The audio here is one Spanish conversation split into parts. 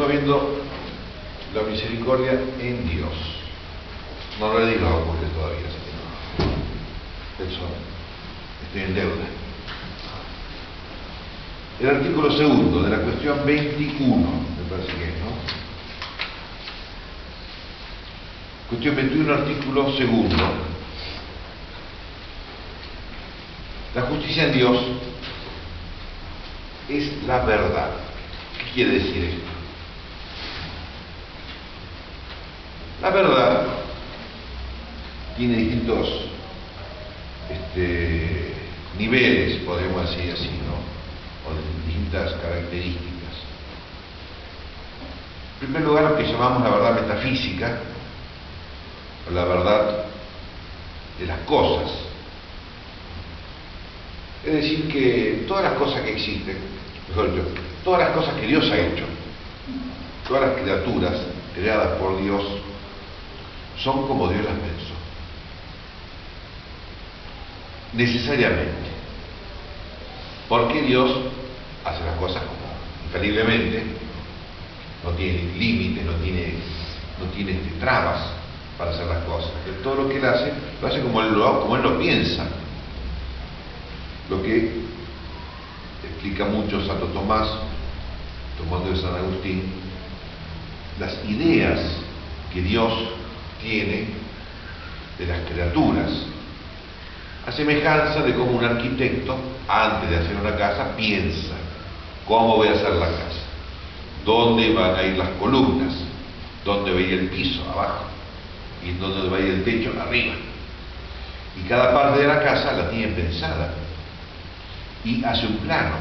estamos viendo la misericordia en Dios. No lo he dicho a ocurrir todavía, así que no. Eso, estoy en deuda. El artículo segundo de la cuestión 21, me parece que es, ¿no? Cuestión 21, artículo segundo. La justicia en Dios es la verdad. ¿Qué quiere decir esto? La verdad tiene distintos niveles, podemos decir así, ¿no? O de distintas características. En primer lugar, lo que llamamos la verdad metafísica, o la verdad de las cosas. Es decir, que todas las cosas que existen, mejor dicho, todas las cosas que Dios ha hecho, todas las criaturas creadas por Dios, son como Dios las pensó. Necesariamente. Porque Dios hace las cosas como infaliblemente, no tiene límites, no tiene trabas para hacer las cosas. Pero todo lo que Él hace, lo hace como Él lo piensa. Lo que explica mucho Santo Tomás, tomando de San Agustín, las ideas que Dios tiene de las criaturas, a semejanza de cómo un arquitecto, antes de hacer una casa, piensa cómo voy a hacer la casa, dónde van a ir las columnas, dónde va a ir el piso, abajo, y dónde va a ir el techo, arriba. Y cada parte de la casa la tiene pensada y hace un plano,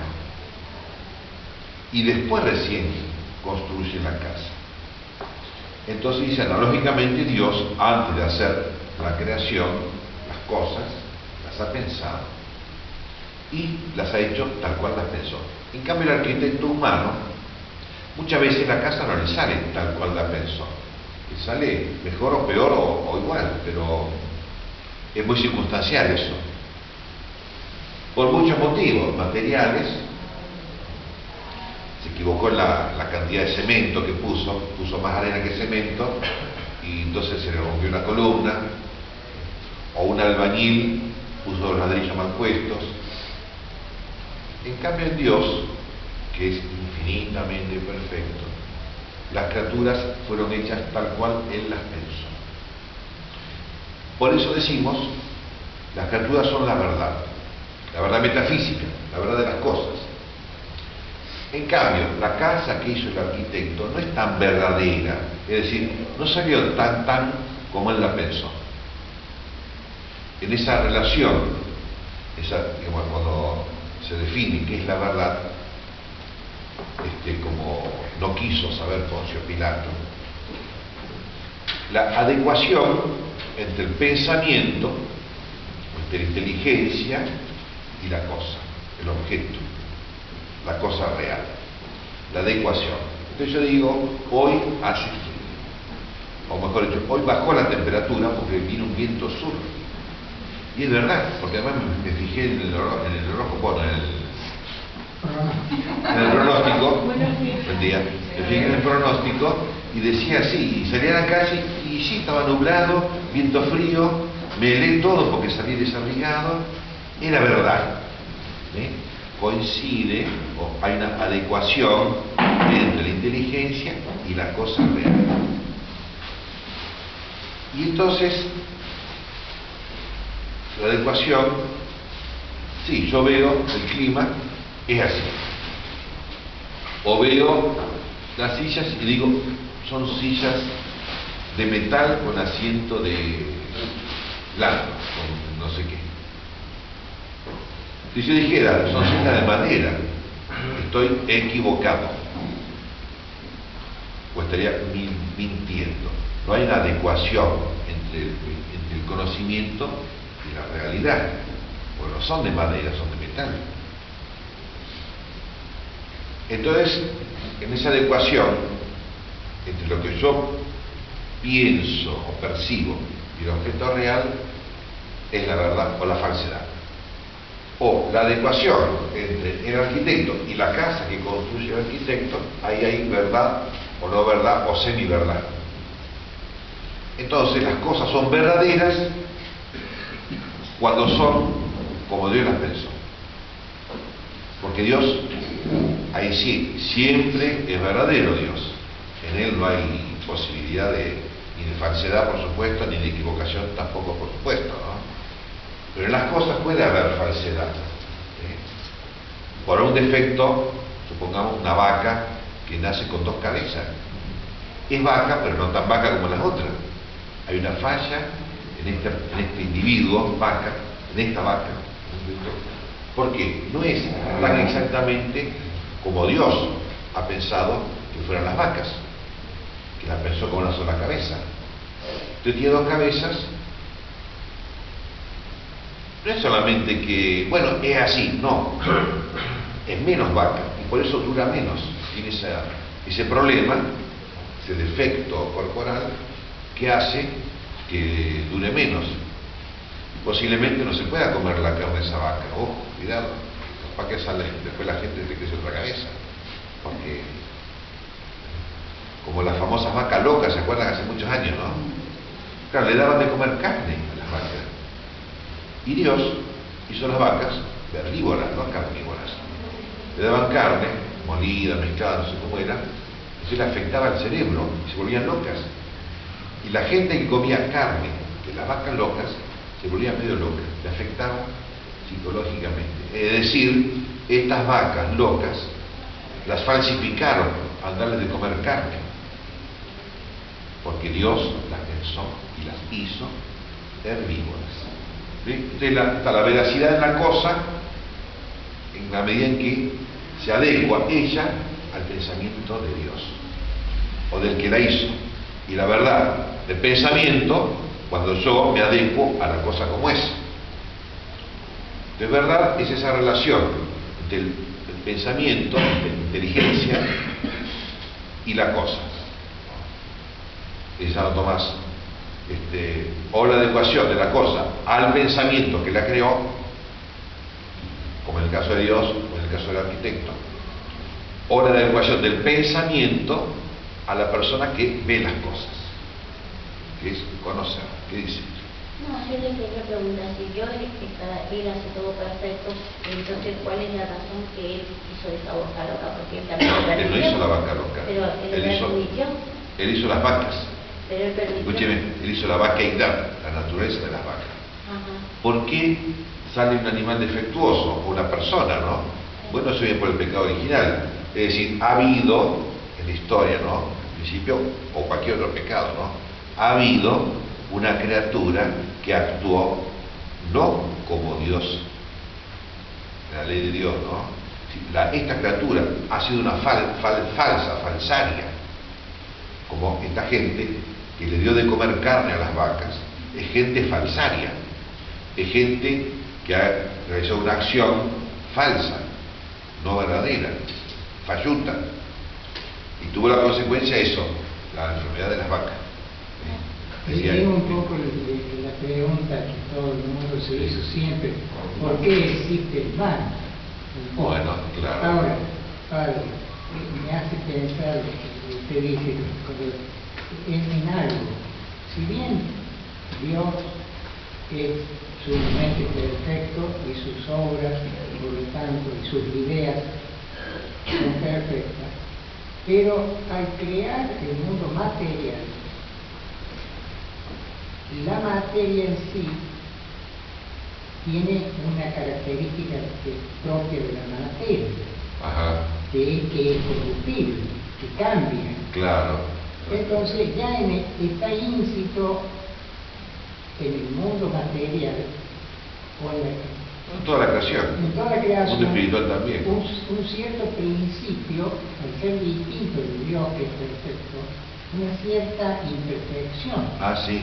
y después recién construye la casa. Entonces dice, analógicamente Dios, antes de hacer la creación, las cosas las ha pensado y las ha hecho tal cual las pensó. En cambio, el arquitecto humano, muchas veces la casa no le sale tal cual la pensó, le sale mejor o peor o igual, pero es muy circunstancial eso, por muchos motivos materiales. Se equivocó en la cantidad de cemento que puso más arena que cemento, y entonces se le rompió una columna, o un albañil puso los ladrillos mal puestos. En cambio, en Dios, que es infinitamente perfecto, las criaturas fueron hechas tal cual Él las pensó. Por eso decimos, las criaturas son la verdad metafísica, la verdad de las cosas. En cambio, la casa que hizo el arquitecto no es tan verdadera, es decir, no salió tan como él la pensó. En esa relación, digamos, cuando se define qué es la verdad, como no quiso saber Poncio Pilato, la adecuación entre el pensamiento, entre la inteligencia y la cosa, el objeto, la cosa real, la adecuación. Entonces yo digo, hoy hace frío, o mejor dicho, hoy bajó la temperatura porque vino un viento sur. Y es verdad, porque además me fijé en el reloj, bueno, en el pronóstico, buen día, me fijé en el pronóstico y decía así, y salí a la calle y sí, estaba nublado, viento frío, me helé todo porque salí desabrigado, era verdad. Coincide, o hay una adecuación entre la inteligencia y la cosa real. Y entonces, la adecuación, sí, yo veo el clima, es así. O veo las sillas y digo, son sillas de metal con asiento de blanco, con no sé qué. Si yo dijera, son sillas de madera, estoy equivocado, o estaría mintiendo. No hay una adecuación entre el conocimiento y la realidad, porque no son de madera, son de metal. Entonces, en esa adecuación entre lo que yo pienso o percibo y el objeto real, es la verdad o la falsedad. O la adecuación entre el arquitecto y la casa que construye el arquitecto, ahí hay verdad o no verdad, o semiverdad. Entonces las cosas son verdaderas cuando son como Dios las pensó. Porque Dios, ahí sí, siempre es verdadero Dios. En Él no hay posibilidad ni de falsedad, por supuesto, ni de equivocación tampoco, por supuesto, ¿no? Pero en las cosas puede haber falsedad. Por un defecto, supongamos una vaca que nace con 2 cabezas. Es vaca, pero no tan vaca como las otras. Hay una falla en este individuo, vaca, en esta vaca. ¿Por qué? No es tan exactamente como Dios ha pensado que fueran las vacas, que las pensó con una sola cabeza. Entonces tiene 2 cabezas. No es solamente que, bueno, es así, no. Es menos vaca y por eso dura menos. Tiene ese problema, ese defecto corporal que hace que dure menos. Posiblemente no se pueda comer la carne de esa vaca. Ojo, cuidado, capaz que sale, después la gente le crece otra cabeza. Porque, como las famosas vacas locas, ¿se acuerdan? Hace muchos años, ¿no? Claro, le daban de comer carne a las vacas. Y Dios hizo las vacas herbívoras, no carnívoras. Le daban carne, molida, mezclada, no sé cómo era, eso le afectaba al cerebro, y se volvían locas. Y la gente que comía carne de las vacas locas, se volvía medio loca, le afectaba psicológicamente. Es decir, estas vacas locas las falsificaron al darles de comer carne, porque Dios las pensó y las hizo herbívoras. ¿Sí? Entonces está la veracidad de la cosa en la medida en que se adecua ella al pensamiento de Dios o del que la hizo, y la verdad del pensamiento cuando yo me adecuo a la cosa como es. De verdad es esa relación del pensamiento, de la inteligencia y la cosa. Es Santo Tomás. O la adecuación de la cosa al pensamiento que la creó, como en el caso de Dios o en el caso del arquitecto, o la adecuación del pensamiento a la persona que ve las cosas, que es conocer. ¿Qué dice? No, yo le quería preguntar, si Dios él hace todo perfecto, entonces ¿cuál es la razón que él hizo esa vaca loca? Porque él también lo Él no hizo la vaca loca, pero él hizo las vacas. Pero él permitió. Escúcheme, él hizo la vaqueidad, la naturaleza de las vacas. Ajá. ¿Por qué sale un animal defectuoso o una persona, no? Bueno, eso viene por el pecado original. Es decir, ha habido en la historia, ¿no? En principio, o cualquier otro pecado, ¿no? Ha habido una criatura que actuó no como Dios, la ley de Dios, ¿no? Esta criatura ha sido una falsaria, como esta gente que le dio de comer carne a las vacas, es gente falsaria, es gente que ha realizado una acción falsa, no verdadera, falluta, y tuvo la consecuencia eso, la enfermedad de las vacas. Es un poco la pregunta que todo el mundo se hizo siempre: ¿por qué existe el mal? Bueno, claro. Ahora, padre, me hace pensar lo que usted dice en algo. Si bien Dios es sumamente perfecto y sus obras, por lo tanto, y sus ideas son perfectas, pero al crear el mundo material, la materia en sí tiene una característica propia de la materia. Ajá. Que es corruptible, que cambia. Claro. Entonces ya está íncito en el mundo material o En toda la creación. en toda la creación, Mundo espiritual también. un cierto principio, al ser distinto de Dios, que es perfecto, una cierta imperfección. Ah, sí.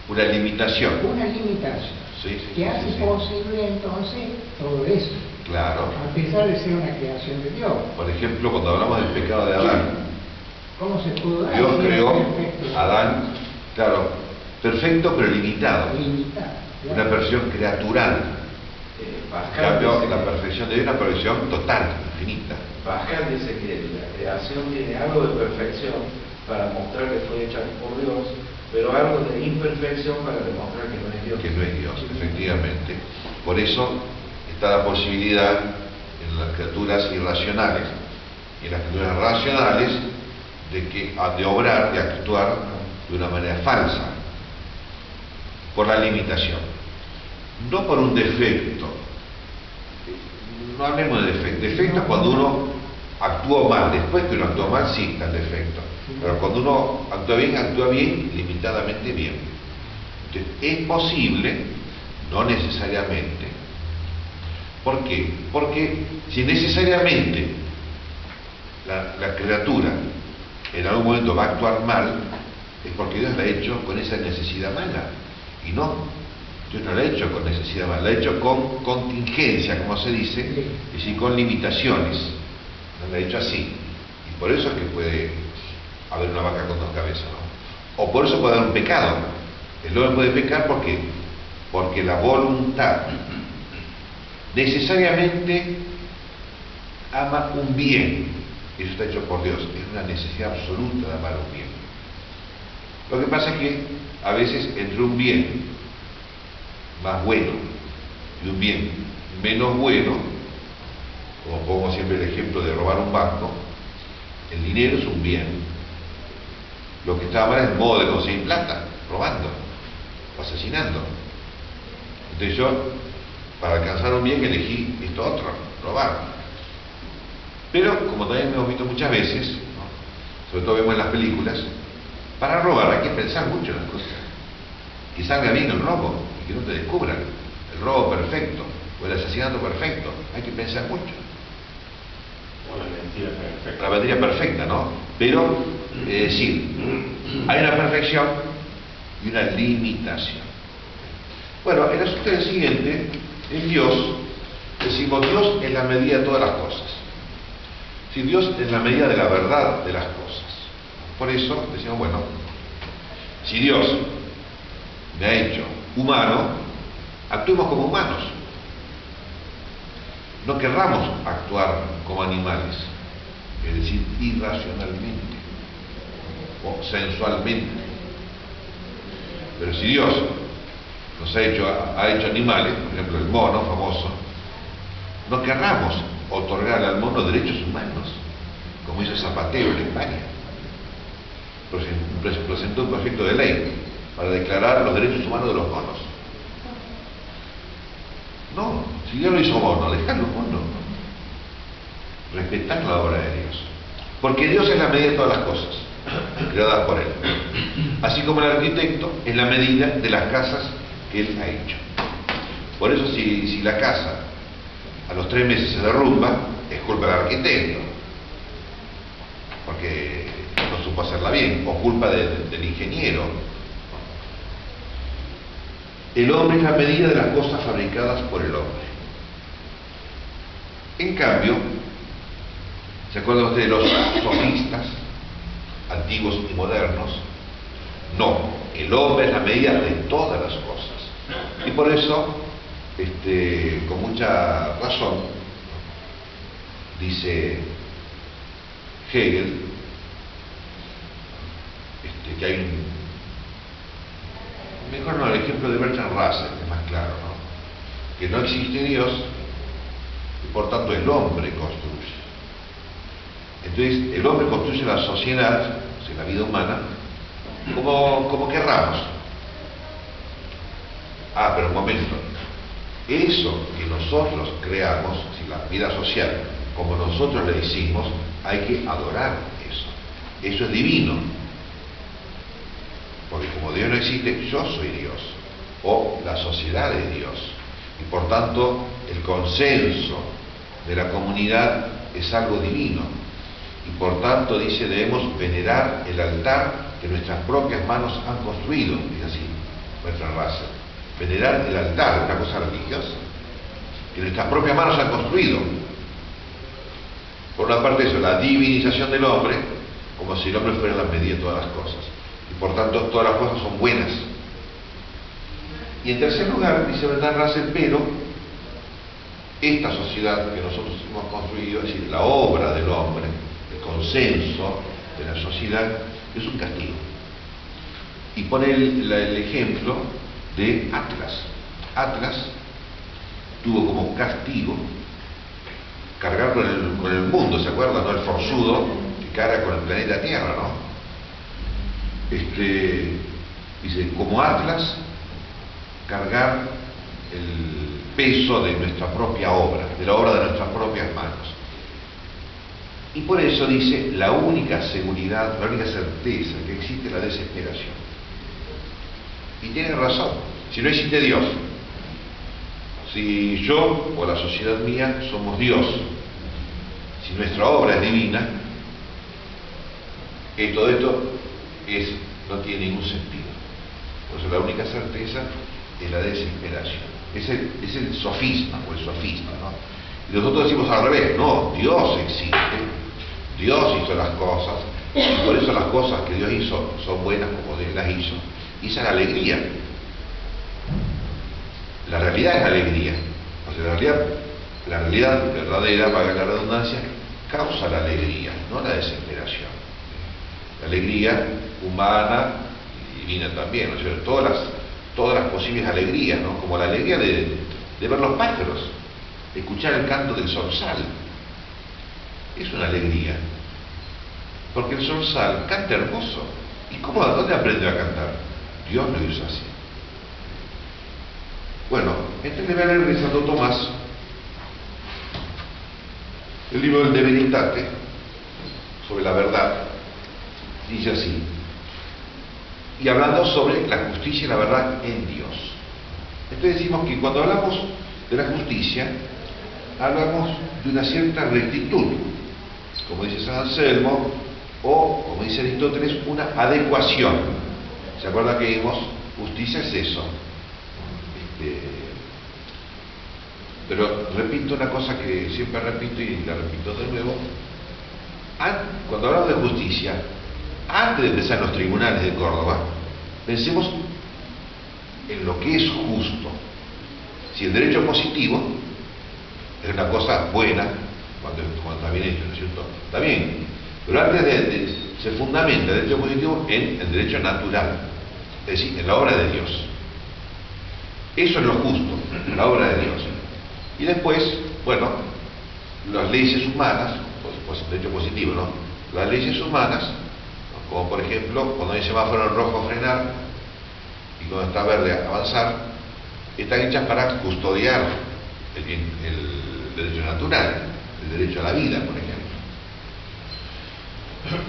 Una limitación. Una limitación. Sí, que hace posible entonces todo eso. Claro. A pesar de ser una creación de Dios. Por ejemplo, cuando hablamos del pecado de Adán, ¿Cómo se pudo dar? Dios creó Perfecto. a Adán, claro, perfecto pero limitado. Limitado. Una versión creatural. En cambio, la perfección de Dios es una perfección total, infinita. Pascal dice que la creación tiene algo de perfección para mostrar que fue hecha por Dios, pero algo de imperfección para demostrar que no es Dios. Que no es Dios, efectivamente. Por eso está la posibilidad en las criaturas irracionales y en las criaturas racionales de obrar, de actuar de una manera falsa, por la limitación, no por un defecto. No hablemos de defecto. Defecto es cuando uno actúa mal. Después que uno actúa mal, sí está el defecto. Pero cuando uno actúa bien, limitadamente bien. Entonces, es posible, no necesariamente. ¿Por qué? Porque si necesariamente la criatura en algún momento va a actuar mal, es porque Dios la ha hecho con esa necesidad mala. Y no, Dios no la ha hecho con necesidad mala, la ha hecho con contingencia, como se dice, es decir, con limitaciones. No la ha hecho así. Y por eso es que puede haber una vaca con dos cabezas, ¿no? O por eso puede haber un pecado. El hombre puede pecar porque la voluntad necesariamente ama un bien. Eso está hecho por Dios. Es una necesidad absoluta de amar un bien. Lo que pasa es que a veces entre un bien más bueno y un bien menos bueno, como pongo siempre el ejemplo de robar un banco, el dinero es un bien. Lo que está mal es el modo de conseguir plata, robando o asesinando. Entonces yo, para alcanzar un bien, elegí esto otro, robar. Pero, como también hemos visto muchas veces, ¿no? Sobre todo vemos en las películas, para robar hay que pensar mucho en las cosas. Que salga bien el robo y que no te descubran. El robo perfecto o el asesinato perfecto. Hay que pensar mucho. O la mentira perfecta. La mentira perfecta, ¿no? Pero, es decir, hay una perfección y una limitación. Bueno, el asunto es el siguiente. En Dios, decimos Dios en la medida de todas las cosas. Si Dios en la medida de la verdad de las cosas. Por eso decimos, bueno, si Dios me ha hecho humano, actuemos como humanos. No querramos actuar como animales, es decir, irracionalmente o sensualmente. Pero si Dios nos ha hecho animales, por ejemplo el mono famoso, no querramos otorgarle al mono derechos humanos, como hizo Zapatero en España. Presentó un proyecto de ley para declarar los derechos humanos de los monos. No, si Dios lo hizo mono, dejadlo mono. Respetar la obra de Dios. Porque Dios es la medida de todas las cosas creadas por Él. Así como el arquitecto es la medida de las casas que Él ha hecho. Por eso si la casa a los 3 meses se derrumba, es culpa del arquitecto. Porque no supo hacerla bien, o culpa del ingeniero. El hombre es la medida de las cosas fabricadas por el hombre. En cambio, ¿se acuerdan ustedes de los sofistas, antiguos y modernos? No, el hombre es la medida de todas las cosas. Y por eso, con mucha razón, dice Hegel, que hay mejor no, el ejemplo de Bertrand Russell es más claro, ¿no? Que no existe Dios y por tanto el hombre construye. Entonces el hombre construye la sociedad, o sea, la vida humana, como querramos. Pero un momento, eso que nosotros creamos, si la vida social, como nosotros le hicimos, hay que adorar eso. Eso es divino. Porque como Dios no existe, yo soy Dios, o la sociedad es Dios. Y por tanto, el consenso de la comunidad es algo divino. Y por tanto, dice, debemos venerar el altar que nuestras propias manos han construido. Es así, Bertrand Russell. Venerar el altar, una cosa religiosa, que nuestras propias manos han construido. Por una parte eso, la divinización del hombre, como si el hombre fuera la medida de todas las cosas. Y por tanto todas las cosas son buenas. Y en tercer lugar, dice Bertrand Russell, pero esta sociedad que nosotros hemos construido, es decir, la obra del hombre, el consenso de la sociedad, es un castigo. Y pone el ejemplo de Atlas. Atlas tuvo como castigo cargar con el mundo, ¿se acuerdan? ¿No? El forzudo que carga con el planeta Tierra, ¿no? Dice, como Atlas, cargar el peso de nuestra propia obra, de la obra de nuestras propias manos. Y por eso dice, la única seguridad, la única certeza que existe es la desesperación. Y tiene razón, si no existe Dios, si yo o la sociedad mía somos Dios, si nuestra obra es divina, todo esto no tiene ningún sentido. Por eso la única certeza es la desesperación. Es el sofisma o el sofista, ¿no? Y nosotros decimos al revés, no, Dios existe, Dios hizo las cosas, y por eso las cosas que Dios hizo son buenas como Dios las hizo. Y esa es la alegría. La realidad es alegría. O sea, la realidad verdadera, valga la redundancia, causa la alegría, no la desesperación. La alegría humana y divina también, ¿no es cierto? Todas las posibles alegrías, ¿no? Como la alegría de ver los pájaros, de escuchar el canto del zorzal. Es una alegría. Porque el zorzal canta hermoso. ¿Y cómo? ¿Dónde aprendió a cantar? Dios lo hizo así. Bueno, este le voy a leer de Santo Tomás, el libro del De Veritate, sobre la verdad, dice así, y hablando sobre la justicia y la verdad en Dios. Entonces decimos que cuando hablamos de la justicia, hablamos de una cierta rectitud, como dice San Anselmo, o, como dice Aristóteles, una adecuación. ¿Se acuerdan que vimos? Justicia es eso. Pero repito una cosa que siempre repito y la repito de nuevo. Cuando hablamos de justicia, antes de empezar en los tribunales de Córdoba, pensemos en lo que es justo. Si el derecho positivo es una cosa buena, cuando está bien hecho, ¿no es cierto? Está bien. Pero antes se fundamenta el derecho positivo en el derecho natural, es decir, en la obra de Dios. Eso es lo justo, la obra de Dios. Y después, bueno, las leyes humanas, pues derecho positivo, ¿no? Las leyes humanas, ¿no? Como por ejemplo, cuando hay semáforo en rojo, frenar, y cuando está verde, avanzar, están hechas para custodiar el derecho natural, el derecho a la vida, por ejemplo.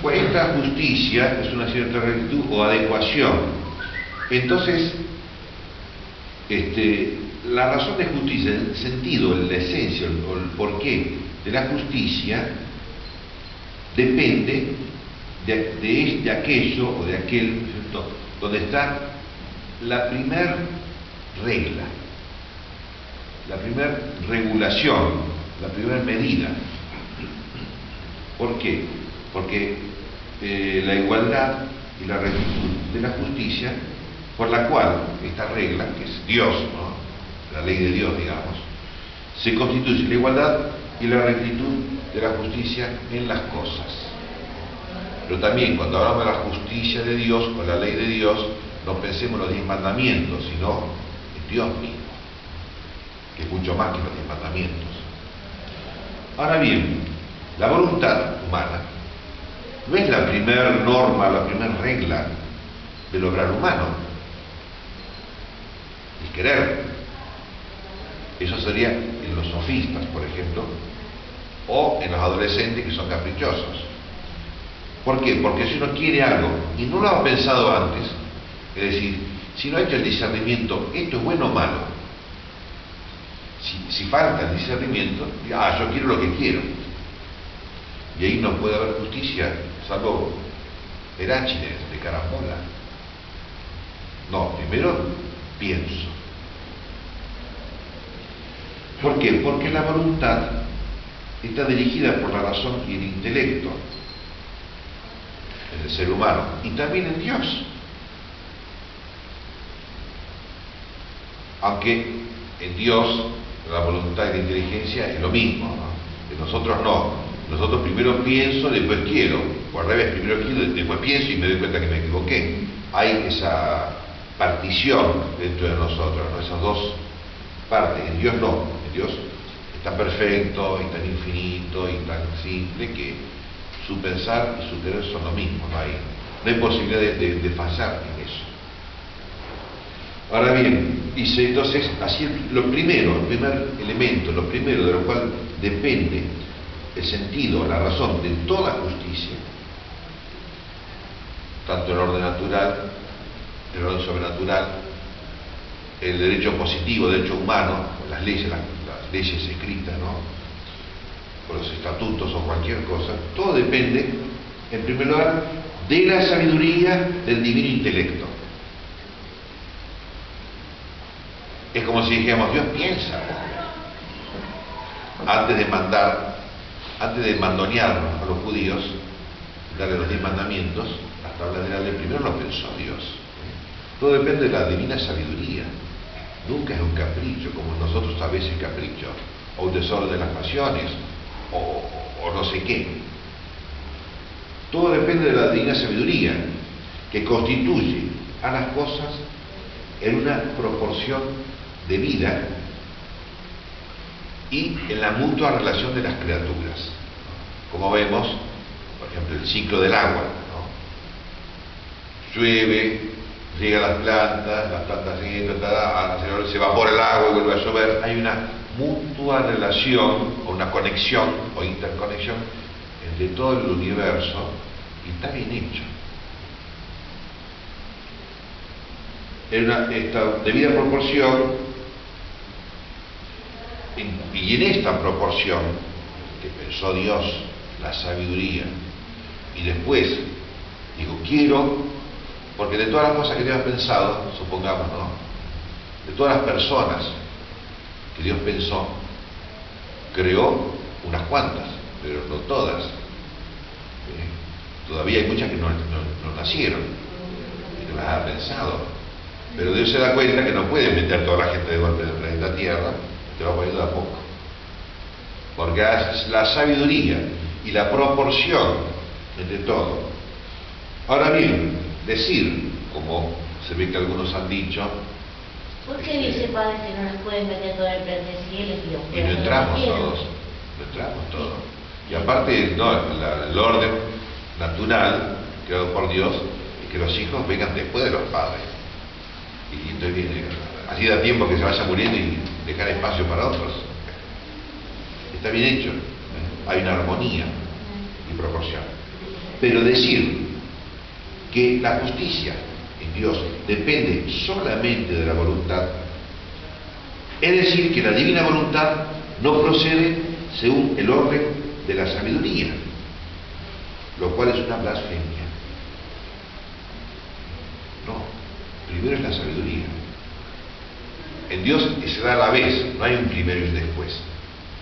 Pues esta justicia es una cierta rectitud o adecuación. Entonces, la razón de justicia, el sentido, la esencia, o el porqué de la justicia depende de aquello o de aquel, ¿cierto?, donde está la primer regla, la primer regulación, la primera medida. ¿Por qué? Porque la igualdad y la rectitud de la justicia, por la cual esta regla, que es Dios, ¿no?, la ley de Dios, digamos, se constituye la igualdad y la rectitud de la justicia en las cosas. Pero también cuando hablamos de la justicia de Dios o la ley de Dios, no pensemos en los 10 mandamientos, sino en Dios mismo, que es mucho más que los 10 mandamientos. Ahora bien, la voluntad humana no es la primera norma, la primera regla del obrar humano. El querer. Eso sería en los sofistas, por ejemplo, o en los adolescentes que son caprichosos. ¿Por qué? Porque si uno quiere algo y no lo ha pensado antes, es decir, si no ha hecho el discernimiento, esto es bueno o malo. Si falta el discernimiento, yo quiero lo que quiero. Y ahí no puede haber justicia, salvo Heráchides de Carambola. No, primero pienso. ¿Por qué? Porque la voluntad está dirigida por la razón y el intelecto en el ser humano y también en Dios. Aunque en Dios la voluntad y la inteligencia es lo mismo, ¿no? Que nosotros no. Nosotros primero pienso, después quiero. O al revés, primero quiero, después pienso y me doy cuenta que me equivoqué. Hay esa partición dentro de nosotros, ¿no? Esas dos partes. En Dios no. En Dios es tan perfecto y tan infinito y tan simple que su pensar y su querer son lo mismo. No hay posibilidad de fallar en eso. Ahora bien, dice entonces, así el primer elemento, lo primero de lo cual depende el sentido, la razón de toda justicia, tanto el orden natural, el orden sobrenatural, el derecho positivo, el derecho humano, las leyes escritas, ¿no? Por los estatutos o cualquier cosa, todo depende, en primer lugar, de la sabiduría del divino intelecto. Es como si dijéramos, Dios piensa antes de mandonearnos a los judíos, darle los 10 mandamientos, hasta hablar de la ley, primero lo pensó Dios. Todo depende de la divina sabiduría. Nunca es un capricho, como nosotros a veces capricho, o un desorden de las pasiones, o no sé qué. Todo depende de la divina sabiduría, que constituye a las cosas en una proporción de vida y en la mutua relación de las criaturas. Como vemos, por ejemplo, el ciclo del agua, ¿no? Llueve, llega a las plantas se evapora el agua y vuelve a llover. Hay una mutua relación o una conexión o interconexión entre todo el universo y está bien hecho. En esta debida proporción, y en esta proporción que pensó Dios, la sabiduría, y después digo, quiero, porque de todas las cosas que Dios ha pensado, supongamos, ¿no? De todas las personas que Dios pensó, creó unas cuantas, pero no todas. Todavía hay muchas que no nacieron y no las ha pensado. Pero Dios se da cuenta que no puede meter toda la gente de golpe en el planeta Tierra, te va poniendo de a poco. Porque la sabiduría y la proporción entre todo. Ahora bien, decir, como se ve que algunos han dicho, ¿por qué dice Padre que no las pueden meter todo el planeta cielo y no entramos todos? No entramos todos. Y aparte, no, el orden natural creado por Dios es que los hijos vengan después de los padres. Y entonces viene, así da tiempo que se vaya muriendo y dejar espacio para otros. Está bien hecho, hay una armonía y proporción. Pero decir que la justicia en Dios depende solamente de la voluntad, es decir, que la divina voluntad no procede según el orden de la sabiduría, lo cual es una blasfemia. No, primero es la sabiduría. En Dios se da a la vez, no hay un primero y un después.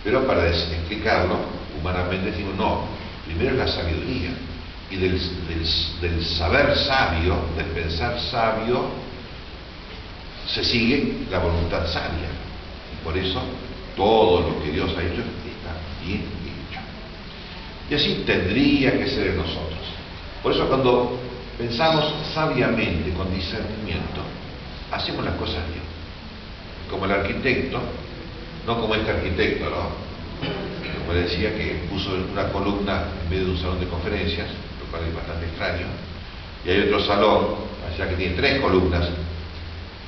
Pero para explicarlo, humanamente decimos, no, primero es la sabiduría. Y del saber sabio, del pensar sabio, se sigue la voluntad sabia. Y por eso todo lo que Dios ha hecho está bien hecho. Y así tendría que ser en nosotros. Por eso cuando pensamos sabiamente, con discernimiento, hacemos las cosas bien. Como el arquitecto, no como este arquitecto, ¿no? Como decía, que puso una columna en medio de un salón de conferencias, lo cual es bastante extraño, y hay otro salón, allá que tiene 3 columnas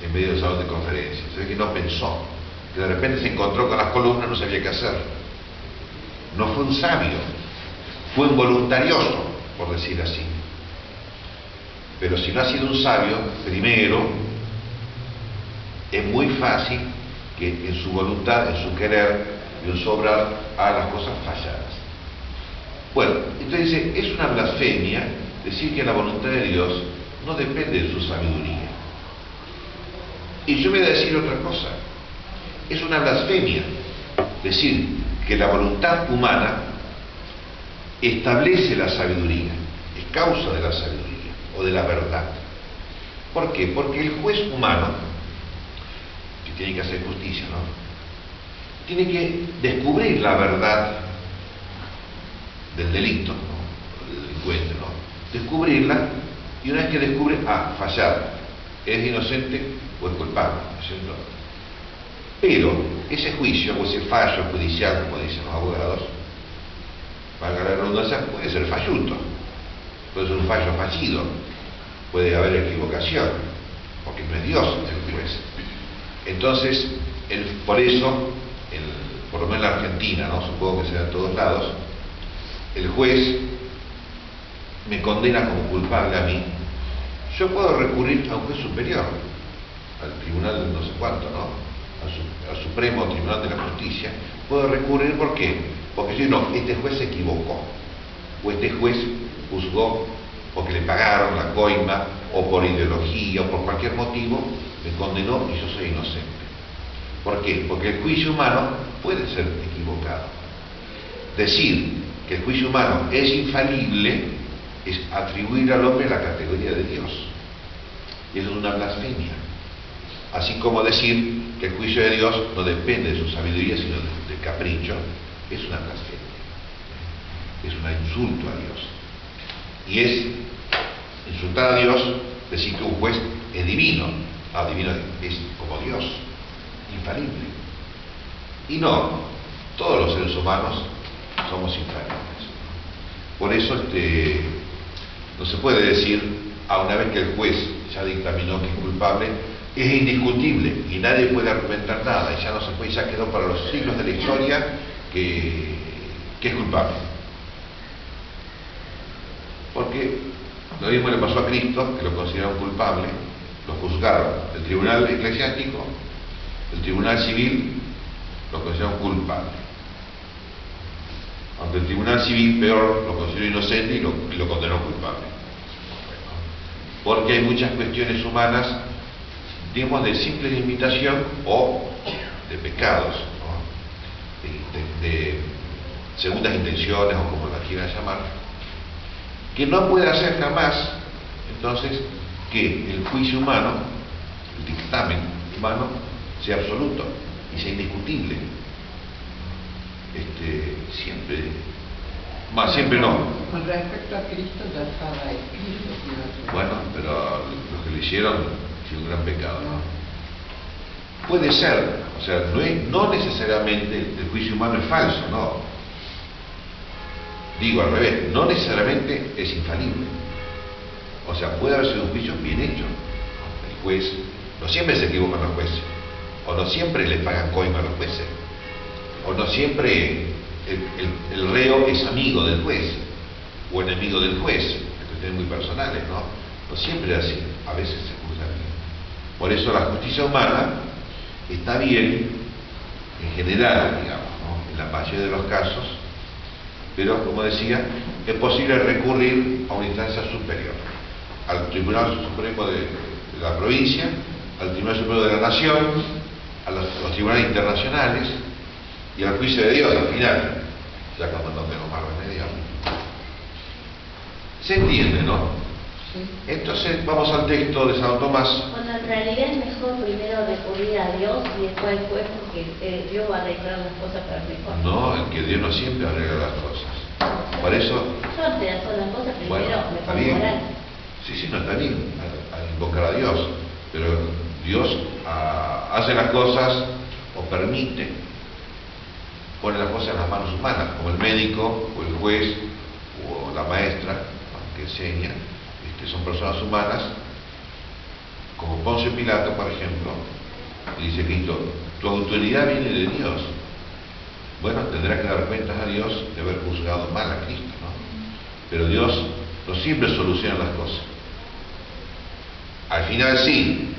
en medio del salón de conferencias. Se ve que no pensó, que de repente se encontró con las columnas, no sabía qué hacer. No fue un sabio, fue un voluntarioso, por decir así. Pero si no ha sido un sabio, primero, es muy fácil que en su voluntad, en su querer y en su obrar haga las cosas falladas. Bueno, entonces dice, es una blasfemia decir que la voluntad de Dios no depende de su sabiduría. Y yo voy a decir otra cosa. Es una blasfemia decir que la voluntad humana establece la sabiduría, es causa de la sabiduría o de la verdad. ¿Por qué? Porque el juez humano, que tiene que hacer justicia, ¿no? tiene que descubrir la verdad del delito, ¿no? Del delincuente, ¿no? Descubrirla, y una vez que descubre, fallar, es inocente o es culpable, ¿no es cierto? Pero ese juicio o ese fallo judicial, como dicen los abogados, valga la redundancia, puede ser falluto, puede ser un fallo fallido, puede haber equivocación, porque no es Dios el juez. Entonces, por eso, por lo menos en la Argentina, ¿no? Supongo que será en todos lados, el juez me condena como culpable a mí, yo puedo recurrir a un juez superior, al tribunal de no sé cuánto, ¿no? Al Supremo Tribunal de la Justicia, puedo recurrir. ¿Por qué? Porque si no, este juez se equivocó, o este juez juzgó porque le pagaron la coima, o por ideología, o por cualquier motivo, me condenó y yo soy inocente. ¿Por qué? Porque el juicio humano puede ser equivocado. Decir que el juicio humano es infalible es atribuir al hombre la categoría de Dios, y eso es una blasfemia. Así como decir que el juicio de Dios no depende de su sabiduría, sino del capricho, es una blasfemia, es un insulto a Dios. Y es insultar a Dios decir que un juez es divino. Divino es como Dios, infalible. Y no, todos los seres humanos somos infalibles. Por eso no se puede decir, una vez que el juez ya dictaminó que es culpable, es indiscutible y nadie puede argumentar nada, y ya no se puede, ya quedó para los siglos de la historia que es culpable. Porque lo mismo le pasó a Cristo, que lo consideraron culpable, lo juzgaron. El tribunal eclesiástico, el tribunal civil, lo consideraron culpable. Aunque el tribunal civil, peor, lo consideró inocente y lo condenó culpable. Porque hay muchas cuestiones humanas, digamos, de simple limitación o de pecados, ¿no? de segundas intenciones, o como la quieran llamar, que no puede hacer jamás, entonces, que el juicio humano, el dictamen humano, sea absoluto y sea indiscutible. Siempre no. Con respecto a Cristo ya estaba escrito. Bueno, pero los que lo hicieron un gran pecado, ¿no? Puede ser, o sea, no necesariamente el juicio humano es falso, no. Digo al revés, no necesariamente es infalible. O sea, puede haber sido un juicio bien hecho, ¿no? El juez, no siempre se equivocan los jueces, o no siempre le pagan coima a los jueces, o no siempre el reo es amigo del juez, o enemigo del juez, cuestiones muy personales, ¿no? No siempre es así, a veces se juzga bien. Por eso la justicia humana está bien, en general, digamos, ¿no? En la mayoría de los casos, pero, como decía, es posible recurrir a una instancia superior, al Tribunal Supremo de la provincia, al Tribunal Supremo de la Nación, a los tribunales internacionales y al juicio de Dios al final, ya cuando no tengo más remedio. ¿Se entiende, no? Sí. Entonces vamos al texto de Santo Tomás. Bueno, en realidad es mejor primero recurrir a Dios y después al juez, porque Dios va a arreglar las cosas para mejor. No, es que Dios no siempre arregla las cosas. Por eso... Son las cosas primero, Bueno, está mejor bien. moral. Sí, no, está bien a invocar a Dios, pero Dios hace las cosas o permite, pone las cosas en las manos humanas, como el médico o el juez o la maestra, ¿no? Que enseña, son personas humanas, como Poncio Pilato, por ejemplo, y dice Cristo, tu autoridad viene de Dios. Bueno, tendrá que dar cuentas a Dios de haber juzgado mal a Cristo, ¿no? Pero Dios no siempre soluciona las cosas. Al final sí,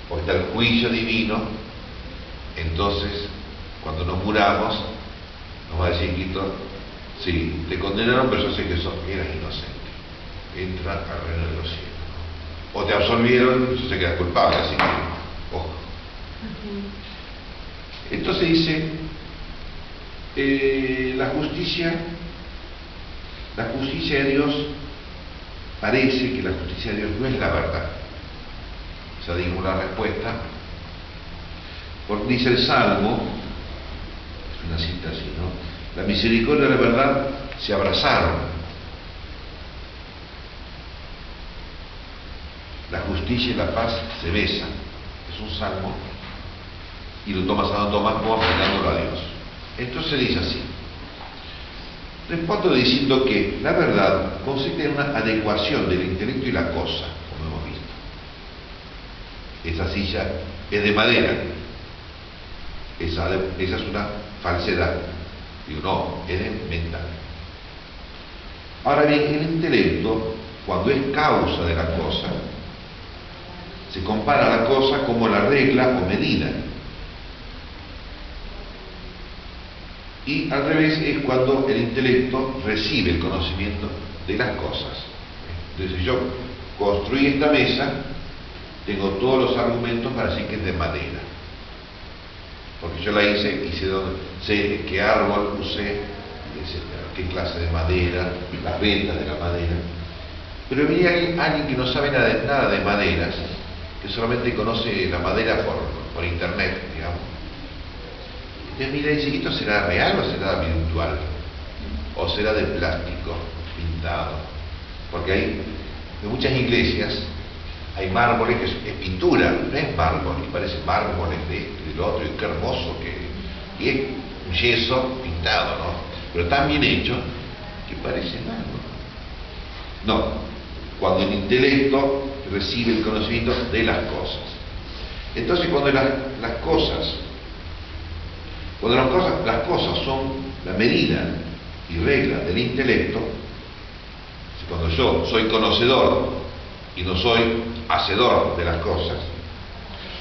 porque está el juicio divino. Entonces, cuando nos muramos, nos va a decir Cristo, sí, te condenaron, pero yo sé que eras inocente. Entra al reino de los cielos, ¿no? O te absolvieron, yo sé que eras culpable, así que, ojo. Entonces dice, la justicia de Dios, parece que la justicia de Dios no es la verdad. O sea, digo la respuesta, porque dice el Salmo, una cita así, ¿no? La misericordia y la verdad se abrazaron. La justicia y la paz se besan. Es un salmo y lo toma Santo Tomás como aplicándolo a Dios. Entonces dice así: respondo diciendo que la verdad consiste en una adecuación del intelecto y la cosa, como hemos visto. Esa silla es de madera, esa es una falsedad. Digo, no, es de metal. Ahora bien, el intelecto, cuando es causa de la cosa, se compara a la cosa como la regla o medida. Y al revés es cuando el intelecto recibe el conocimiento de las cosas. Entonces, si yo construí esta mesa, tengo todos los argumentos para decir que es de madera. Porque yo la hice y sé qué árbol usé, etcétera, qué clase de madera, las vetas de la madera. Pero viene alguien que no sabe nada de maderas, que solamente conoce la madera por internet, digamos. Entonces mira y dice, ¿esto será real o será virtual? ¿O será de plástico pintado? Porque hay, en muchas iglesias, hay mármoles que es pintura, no es mármol, y parece mármoles de esto y del otro, y qué hermoso que... Y es un yeso pintado, ¿no? Pero tan bien hecho que parece mármol. No, cuando el intelecto recibe el conocimiento de las cosas. Entonces cuando las cosas son la medida y regla del intelecto, cuando yo soy conocedor y no soy hacedor de las cosas,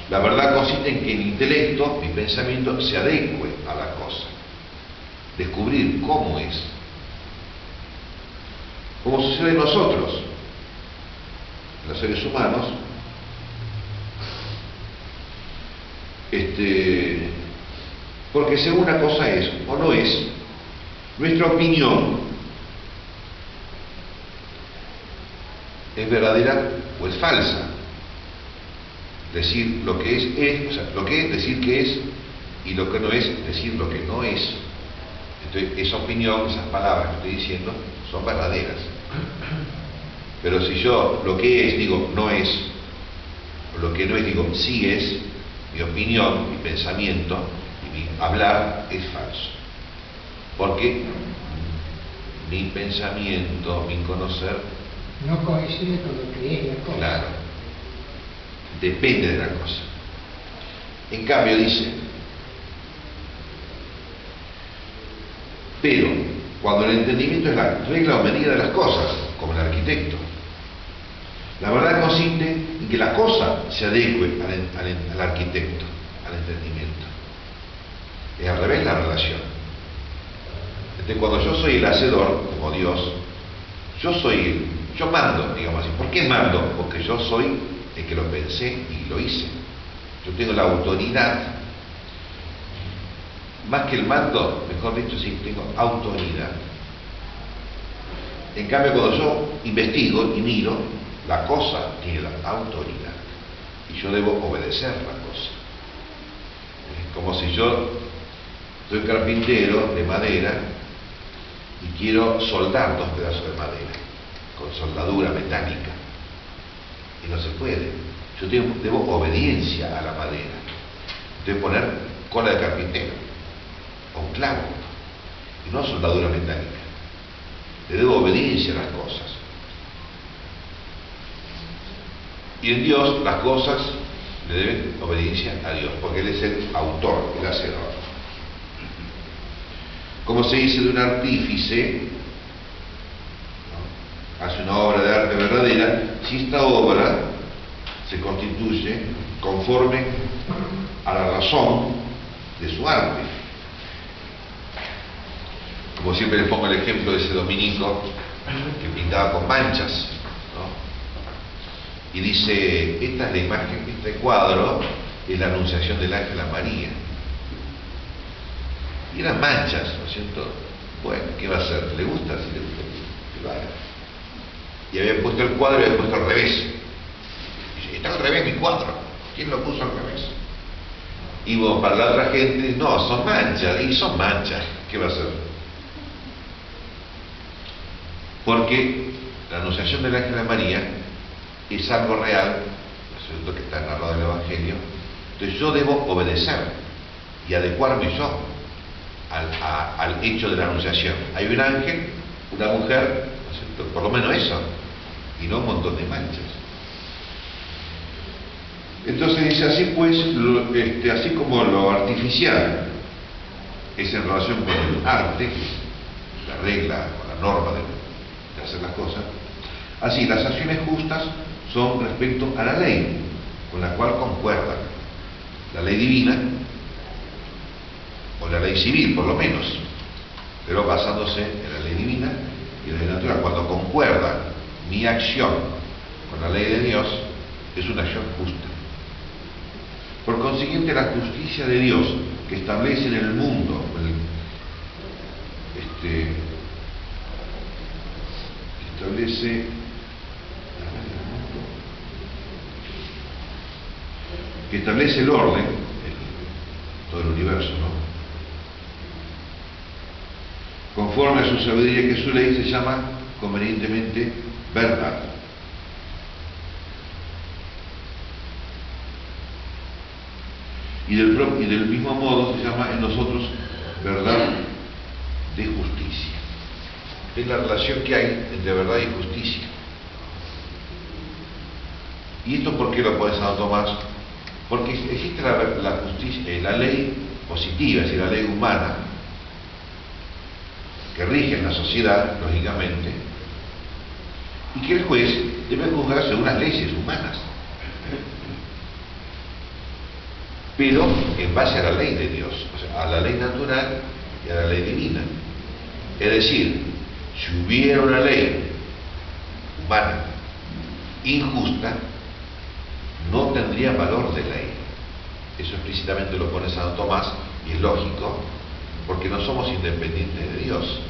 la verdad consiste en que el intelecto, mi pensamiento, se adecue a la cosa, descubrir cómo es, como sucede en nosotros, los seres humanos. Porque según una cosa es o no es, nuestra opinión es verdadera o es falsa. Decir lo que es, o sea, lo que es, decir que es, y lo que no es, decir lo que no es. Entonces, esa opinión, esas palabras que estoy diciendo, son verdaderas. Pero si yo lo que es digo no es, o lo que no es digo sí es, mi opinión, mi pensamiento y mi hablar es falso. Porque mi pensamiento, mi conocer, no coincide con lo que es la cosa. claro, depende de la cosa. En cambio dice, pero cuando el entendimiento es la regla o medida de las cosas, como el arquitecto, la verdad consiste en que la cosa se adecue al arquitecto, al entendimiento. Es al revés la relación. Entonces, cuando yo soy el hacedor, como Dios, yo mando, digamos así. ¿Por qué mando? Porque yo soy el que lo pensé y lo hice. Yo tengo la autoridad. Más que el mando, mejor dicho, sí, tengo autoridad. En cambio, cuando yo investigo y miro, la cosa tiene la autoridad y yo debo obedecer la cosa. Es como si yo soy carpintero de madera y quiero soldar 2 pedazos de madera con soldadura metálica, y no se puede. Yo debo obediencia a la madera. Debo poner cola de carpintero o un clavo y no soldadura metálica. Le debo obediencia a las cosas. Y en Dios las cosas le deben obediencia a Dios, porque Él es el autor, el hacedor. Como se dice de un artífice, ¿no? Hace una obra de arte verdadera, si esta obra se constituye conforme a la razón de su arte. Como siempre les pongo el ejemplo de ese dominico que pintaba con manchas, ¿no? Y dice, esta es la imagen, este cuadro es la anunciación del ángel a María. Y eran manchas, ¿no es cierto? Bueno, ¿qué va a hacer? ¿Le gusta? Si le gusta, que lo haga. Y había puesto el cuadro y había puesto al revés. Y dice, está al revés mi cuadro. ¿Quién lo puso al revés? Y bueno, para la otra gente, no, son manchas, y son manchas, ¿qué va a hacer? Porque la anunciación del ángel de María es algo real, ¿no es cierto?, que está narrado en el Evangelio. Entonces yo debo obedecer y adecuarme yo al hecho de la anunciación. Hay un ángel, una mujer, ¿no es cierto?, por lo menos eso, y no un montón de manchas. Entonces dice, así pues, así como lo artificial es en relación con el arte, la regla o la norma de hacer las cosas, así las acciones justas son respecto a la ley, con la cual concuerdan la ley divina o la ley civil, por lo menos, pero basándose en la ley divina y la ley natural. Cuando concuerda mi acción con la ley de Dios, es una acción justa. Por consiguiente, la justicia de Dios que establece en el mundo que establece el orden, todo el universo, ¿no?, conforme a su sabiduría, que su ley se llama convenientemente verdad. Y del mismo modo se llama en nosotros verdad de justicia. Es la relación que hay entre verdad y justicia. ¿Y esto por qué lo pone Santo Tomás? Porque existe la justicia, la ley positiva, es decir, la ley humana, que rige en la sociedad, lógicamente, y que el juez debe juzgar según las leyes humanas, pero en base a la ley de Dios, o sea, a la ley natural y a la ley divina. Es decir, si hubiera una ley humana injusta, no tendría valor de ley. Eso explícitamente lo pone Santo Tomás, y es lógico, porque no somos independientes de Dios.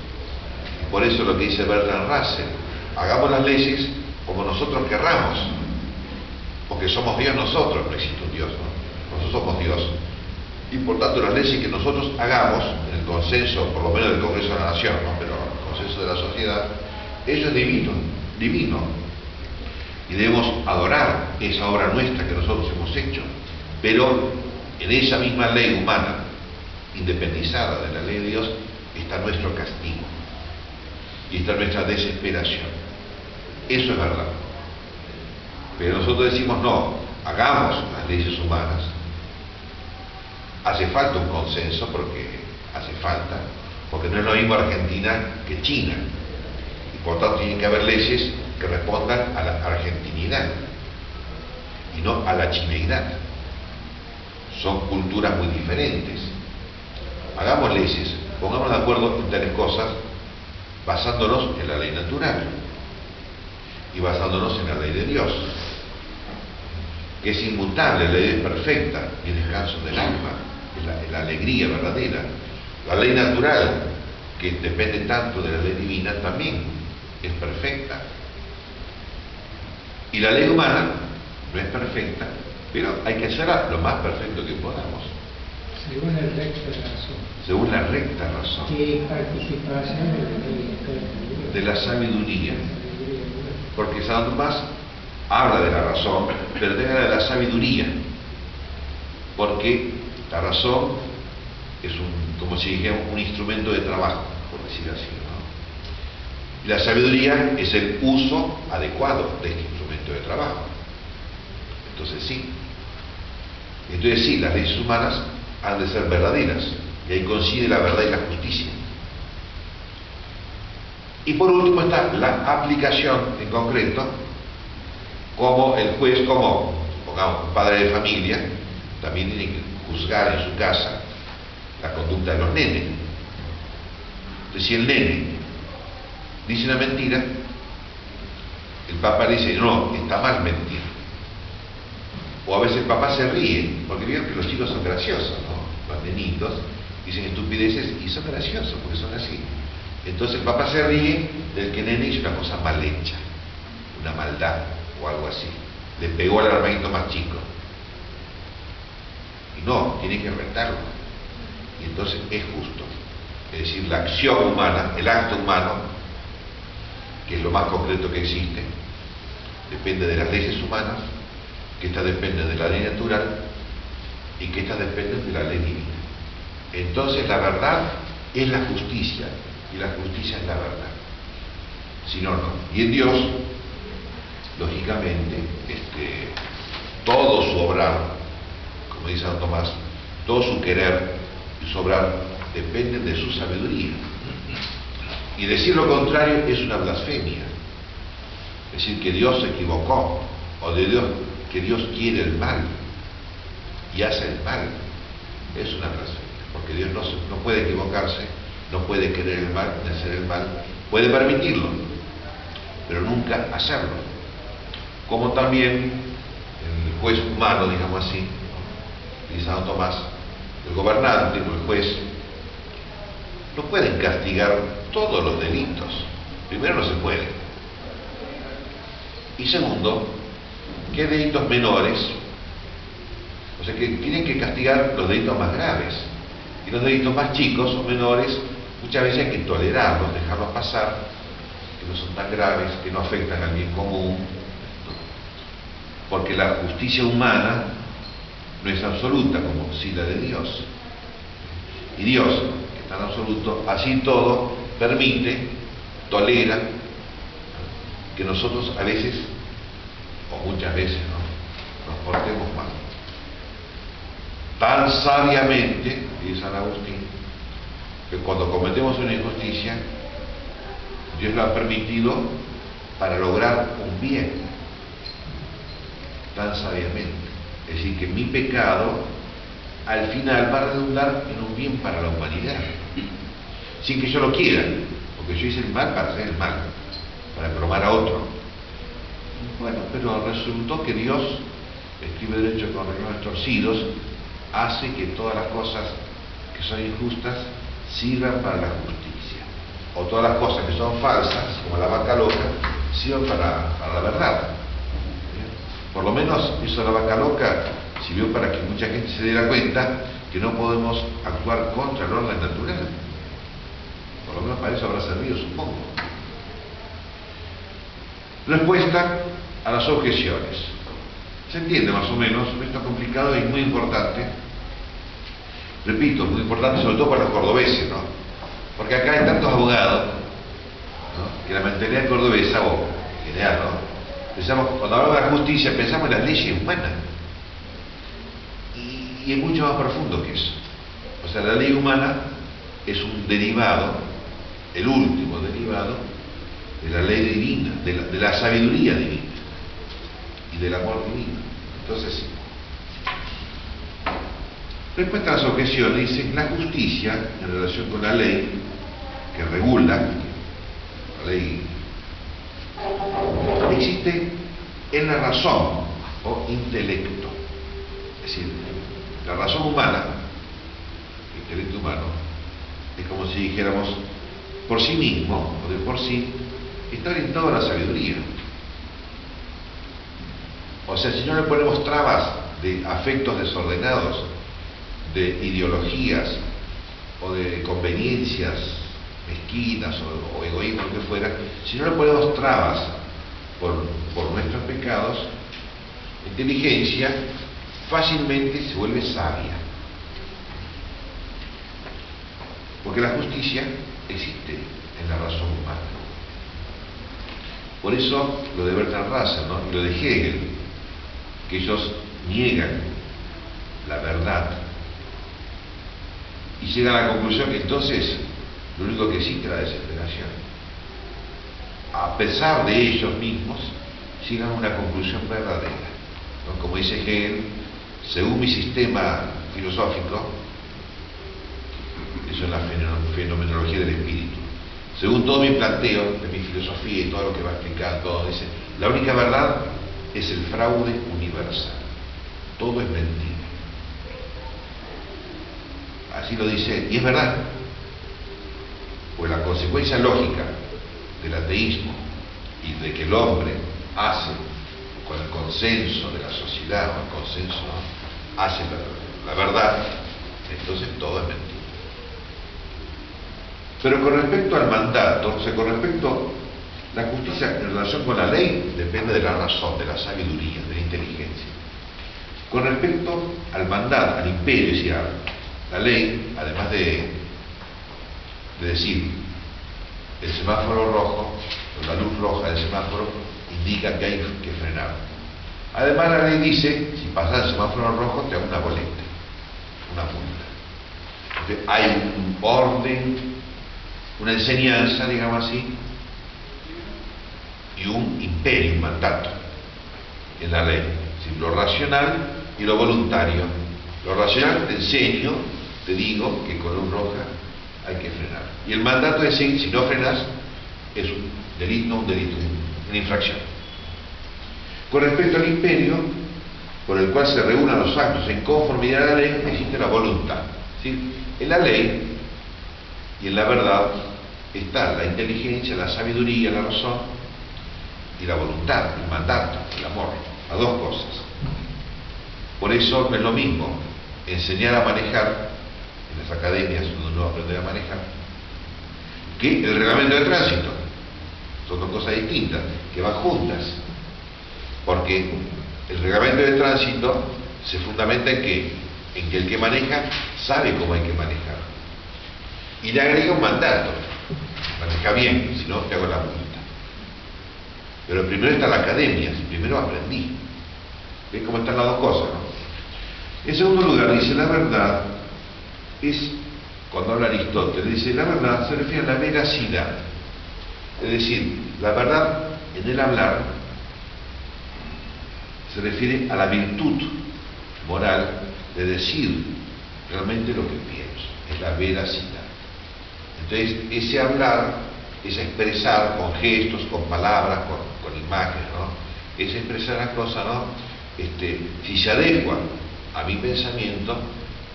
Y por eso lo que dice Bertrand Russell, hagamos las leyes como nosotros querramos, porque somos Dios nosotros, no existe un Dios, ¿no? Nosotros somos Dios. Y por tanto las leyes que nosotros hagamos, en el consenso, por lo menos del Congreso de la Nación, ¿no?, pero el consenso de la sociedad, eso es divino. Y debemos adorar esa obra nuestra que nosotros hemos hecho. Pero en esa misma ley humana, independizada de la ley de Dios, está nuestro castigo. Y está nuestra desesperación. Eso es verdad. Pero nosotros decimos, no, hagamos las leyes humanas. Hace falta un consenso, porque no es lo mismo Argentina que China, y por tanto tiene que haber leyes que respondan a la argentinidad y no a la chineidad. Son culturas muy diferentes. Hagamos leyes, pongámonos de acuerdo en tales cosas, basándonos en la ley natural y basándonos en la ley de Dios, que es inmutable, la ley es perfecta, y el descanso del alma, es la alegría verdadera. La ley natural, que depende tanto de la ley divina, también es perfecta. Y la ley humana no es perfecta, pero hay que hacerla lo más perfecto que podamos. Según la recta razón. Según la recta razón. ¿Qué participación de la ley eterna? De la sabiduría. Porque Santo Tomás habla de la razón, pero también habla de la sabiduría. Porque la razón es como si dijéramos, un instrumento de trabajo, por decir así, ¿no? Y la sabiduría es el uso adecuado de este instrumento de trabajo. Entonces sí, las leyes humanas han de ser verdaderas, y ahí coincide la verdad y la justicia. Y por último está la aplicación en concreto, como el juez, como, pongamos, un padre de familia, también tiene que juzgar en su casa la conducta de los nenes. Entonces, si el nene dice una mentira, el papá dice, no, está mal mentir. O a veces el papá se ríe, porque vieron que los chicos son graciosos, ¿no? Los nenitos dicen estupideces y son graciosos, porque son así. Entonces el papá se ríe del que el nene hizo una cosa mal hecha, una maldad o algo así. Le pegó al hermanito más chico. Y no, tiene que restarlo. Y entonces es justo. Es decir, la acción humana, el acto humano, que es lo más concreto que existe, depende de las leyes humanas, que éstas dependen de la ley natural y que éstas dependen de la ley divina. Entonces la verdad es la justicia y la justicia es la verdad. Si no, no. Y en Dios, lógicamente, todo su obrar, como dice San Tomás, todo su querer y su obrar dependen de su sabiduría. Y decir lo contrario es una blasfemia. Decir que Dios se equivocó, o de Dios, que Dios quiere el mal y hace el mal, es una blasfemia, porque Dios no puede equivocarse, no puede querer el mal ni hacer el mal, puede permitirlo, pero nunca hacerlo. Como también el juez humano, digamos así, dice San Tomás, el gobernante o el juez no pueden castigar todos los delitos. Primero, no se puede. Y segundo, que delitos menores, o sea que tienen que castigar los delitos más graves. Y los delitos más chicos o menores, muchas veces hay que tolerarlos, dejarlos pasar, que no son tan graves, que no afectan al bien común. Porque la justicia humana no es absoluta como si la de Dios. Y Dios, que es tan absoluto, así todo permite, tolera, que nosotros a veces, o muchas veces, nos portemos mal. Tan sabiamente, dice San Agustín, que cuando cometemos una injusticia, Dios lo ha permitido para lograr un bien. Tan sabiamente. Es decir, que mi pecado al final va a redundar en un bien para la humanidad, sin que yo lo quiera, porque yo hice el mal para hacer el mal, para bromar a otro. Bueno, pero resultó que Dios, escribe derecho con renglones torcidos, hace que todas las cosas que son injustas sirvan para la justicia, o todas las cosas que son falsas, como la vaca loca, sirvan para la verdad. Por lo menos eso de la vaca loca sirvió para que mucha gente se diera cuenta que no podemos actuar contra el orden natural. Por lo menos para eso habrá servido, supongo. Respuesta a las objeciones. Se entiende más o menos, esto es complicado y muy importante. Repito, muy importante sobre todo para los cordobeses, ¿no? Porque acá hay tantos abogados, ¿no?, que la mentalidad cordobesa, o en general, ¿no?, pensamos, cuando hablamos de la justicia, pensamos en las leyes humanas. Y es mucho más profundo que eso. O sea, la ley humana es un derivado, el último derivado, de la ley divina, de la sabiduría divina y del amor divino. Entonces, respuesta a las objeciones, dice, la justicia, en relación con la ley que regula, la ley, existe en la razón o intelecto. Es decir, la razón humana, el intelecto humano, es como si dijéramos, por sí mismo, o de por sí, está orientado a la sabiduría. O sea, si no le ponemos trabas de afectos desordenados, de ideologías o de conveniencias mezquinas o egoísmo, lo que fuera, si no le ponemos trabas por nuestros pecados, la inteligencia fácilmente se vuelve sabia. Porque la justicia existe en la razón humana. Por eso lo de Bertrand Russell, ¿no?, y lo de Hegel, que ellos niegan la verdad y llegan a la conclusión que entonces lo único que existe es la desesperación. A pesar de ellos mismos, llegan a una conclusión verdadera, ¿no? Como dice Hegel, según mi sistema filosófico, eso es la fenomenología del espíritu, según todo mi planteo de mi filosofía y todo lo que va explicando, dice, la única verdad es el fraude universal, todo es mentira. Así lo dice, y es verdad, pues la consecuencia lógica del ateísmo y de que el hombre hace con el consenso de la sociedad, o el consenso, ¿no?, hace la verdad, entonces todo es mentira. Pero con respecto al mandato, o sea, con respecto a la justicia en relación con la ley, depende de la razón, de la sabiduría, de la inteligencia. Con respecto al mandato, al imperio, es decir, la ley, además de decir el semáforo rojo, o la luz roja del semáforo, indica que hay que frenar. Además la ley dice, si pasas el semáforo rojo te da una boleta, una multa. Entonces, hay un orden, una enseñanza, digamos así, y un imperio, un mandato en la ley. Es decir, lo racional y lo voluntario. Lo racional te enseño, te digo que con luz roja hay que frenar. Y el mandato es decir, si no frenas, es un delito, una infracción. Con respecto al imperio, por el cual se reúnan los actos en conformidad a la ley, existe la voluntad. ¿Sí? En la ley y en la verdad está la inteligencia, la sabiduría, la razón y la voluntad, el mandato, el amor, las dos cosas. Por eso no es lo mismo enseñar a manejar en las academias donde uno aprende a manejar que el reglamento de tránsito. Son dos cosas distintas que van juntas, porque el reglamento de tránsito se fundamenta en que el que maneja sabe cómo hay que manejar y le agrega un mandato: maneja bien, si no te hago la multa. Pero primero está la academia, primero aprendí. ¿Ves cómo están las dos cosas, no? En segundo lugar, dice la verdad es, cuando habla Aristóteles, dice la verdad se refiere a la veracidad. Es decir, la verdad en el hablar se refiere a la virtud moral de decir realmente lo que pienso, es la veracidad. Entonces, ese hablar, ese expresar con gestos, con palabras, con imágenes, ¿no? Ese expresar las cosas, ¿no? Si se adecua a mi pensamiento,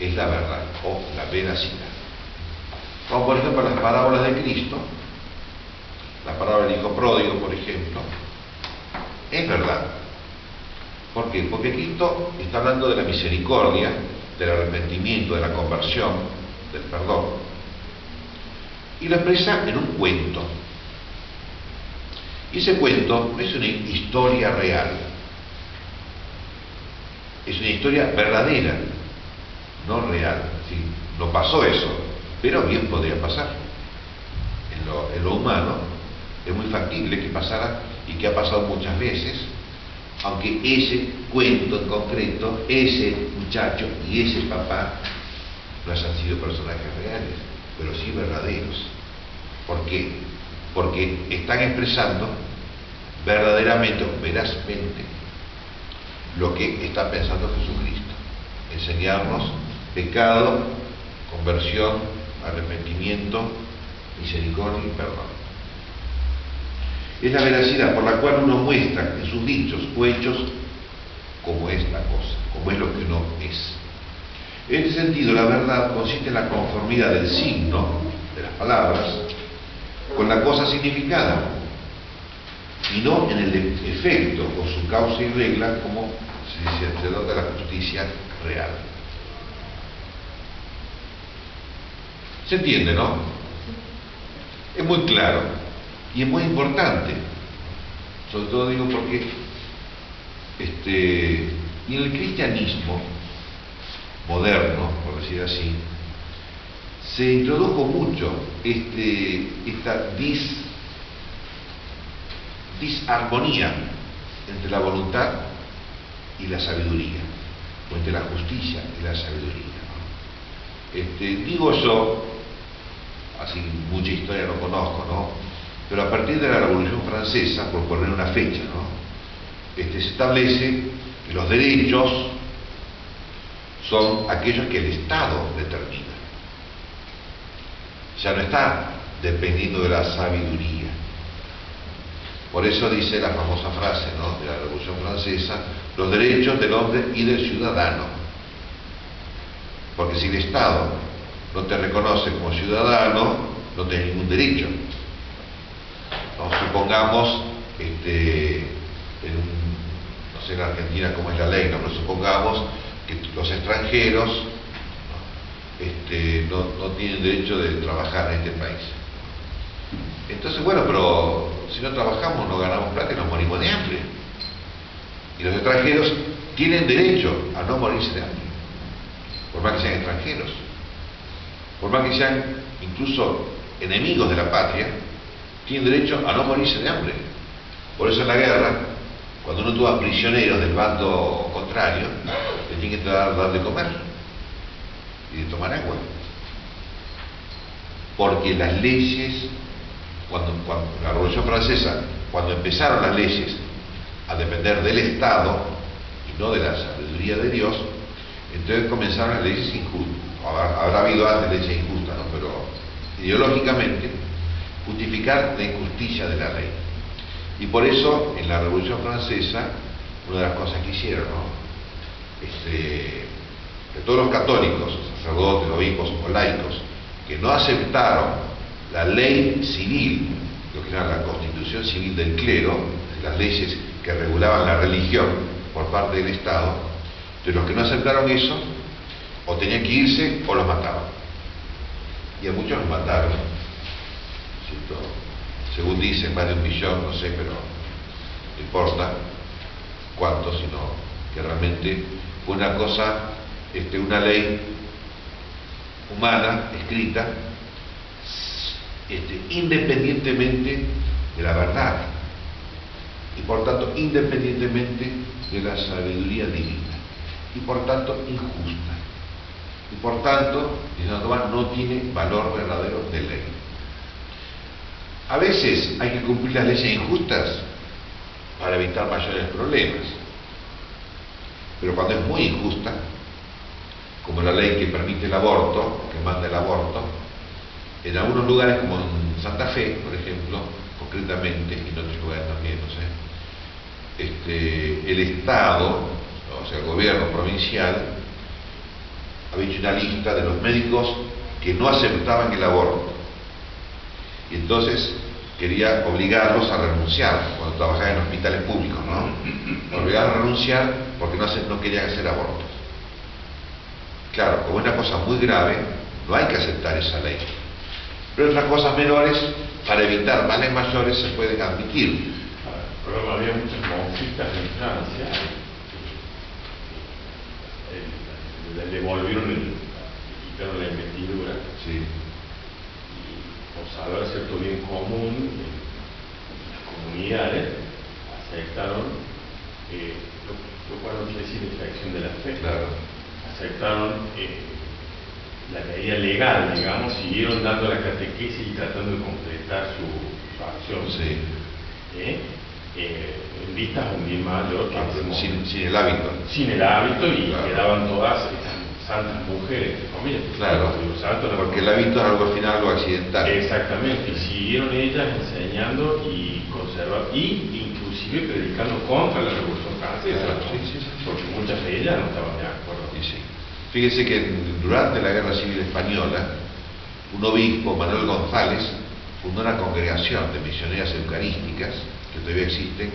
es la verdad o la veracidad. Como por ejemplo las parábolas de Cristo, la parábola del hijo pródigo, por ejemplo, es verdad. ¿Por qué? Porque Cristo está hablando de la misericordia, del arrepentimiento, de la conversión, del perdón, y lo expresa en un cuento. Y ese cuento no es una historia real, es una historia verdadera, no real. ¿Sí? No pasó eso, pero bien podría pasar. En lo humano es muy factible que pasara, y que ha pasado muchas veces, aunque ese cuento en concreto, ese muchacho y ese papá no hayan sido personajes reales, pero sí verdaderos. ¿Por qué? Porque están expresando verdaderamente o verazmente lo que está pensando Jesucristo: enseñarnos pecado, conversión, arrepentimiento, misericordia y perdón. Es la veracidad por la cual uno muestra en sus dichos o hechos cómo es la cosa, cómo es lo que uno es. En este sentido, la verdad consiste en la conformidad del signo de las palabras con la cosa significada, y no en el efecto o su causa y regla, como se trata de la justicia real. ¿Se entiende, no? Es muy claro y es muy importante, sobre todo digo porque y en el cristianismo moderno, por decir así, se introdujo mucho esta disarmonía entre la voluntad y la sabiduría, o entre la justicia y la sabiduría, ¿no? Digo yo, así mucha historia no conozco, ¿no? Pero a partir de la Revolución Francesa, por poner una fecha, ¿no? Se establece que los derechos son aquellos que el Estado determina. Ya no está dependiendo de la sabiduría. Por eso dice la famosa frase, ¿no?, de la Revolución Francesa: los derechos del hombre y del ciudadano. Porque si el Estado no te reconoce como ciudadano, no tienes ningún derecho. ¿No? Supongamos, no sé en Argentina cómo es la ley, ¿no?, pero supongamos que los extranjeros no tienen derecho de trabajar en este país. Entonces, bueno, pero si no trabajamos no ganamos plata y nos morimos de hambre. Y los extranjeros tienen derecho a no morirse de hambre, por más que sean extranjeros, por más que sean incluso enemigos de la patria, tienen derecho a no morirse de hambre. Por eso en la guerra, cuando uno toma prisioneros del bando contrario, le tiene que dar de comer y de tomar agua. Porque las leyes, cuando la Revolución Francesa, cuando empezaron las leyes a depender del Estado y no de la sabiduría de Dios, entonces comenzaron las leyes injustas. Habrá habido antes leyes injustas, ¿no? Pero ideológicamente justificar la injusticia de la ley. Y por eso en la Revolución Francesa, una de las cosas que hicieron, ¿no? Que todos los católicos, sacerdotes, obispos o laicos, que no aceptaron la ley civil, lo que era la constitución civil del clero, las leyes que regulaban la religión por parte del Estado, de los que no aceptaron eso, o tenían que irse o los mataban. Y a muchos los mataron, ¿cierto? Según dicen, más de 1 millón, no sé, pero no importa cuánto, sino que realmente fue una cosa, una ley humana, escrita, independientemente de la verdad, y por tanto independientemente de la sabiduría divina, y por tanto injusta, y por tanto, dice Santo Tomás, no tiene valor verdadero de ley. A veces hay que cumplir las leyes injustas para evitar mayores problemas, pero cuando es muy injusta, como la ley que permite el aborto, que manda el aborto, en algunos lugares como en Santa Fe, por ejemplo, concretamente, y en otros lugares también, no sé, el Estado, o sea, el gobierno provincial, había hecho una lista de los médicos que no aceptaban el aborto. Y entonces quería obligarlos a renunciar, cuando trabajaban en hospitales públicos, ¿no? Obligar a renunciar porque no querían hacer abortos. Claro, como es una cosa muy grave, no hay que aceptar esa ley. Pero otras cosas menores, para evitar males mayores, se pueden admitir. Pero había muchas monjitas en Francia, le devolvieron quitaron la investidura. Sí. Por saber cierto bien común, las comunidades aceptaron, lo cual no quiere decir infracción de la fe. Claro. Aceptaron la medida legal, digamos, siguieron dando la catequesis y tratando de completar su acción. Sí. En vistas a un bien mayor que sin el hábito. Sin el hábito, y claro, quedaban todas estas santas mujeres, entre comillas. Claro, porque el hábito es algo al final, algo accidental. Exactamente, y siguieron ellas enseñando y conservando, y inclusive predicando contra la Revolución Francesa, Claro, ¿no? sí. Porque muchas de ellas no estaban de acuerdo. Sí. Fíjese que durante la Guerra Civil Española, un obispo, Manuel González, fundó una congregación de misioneras eucarísticas, que todavía existen,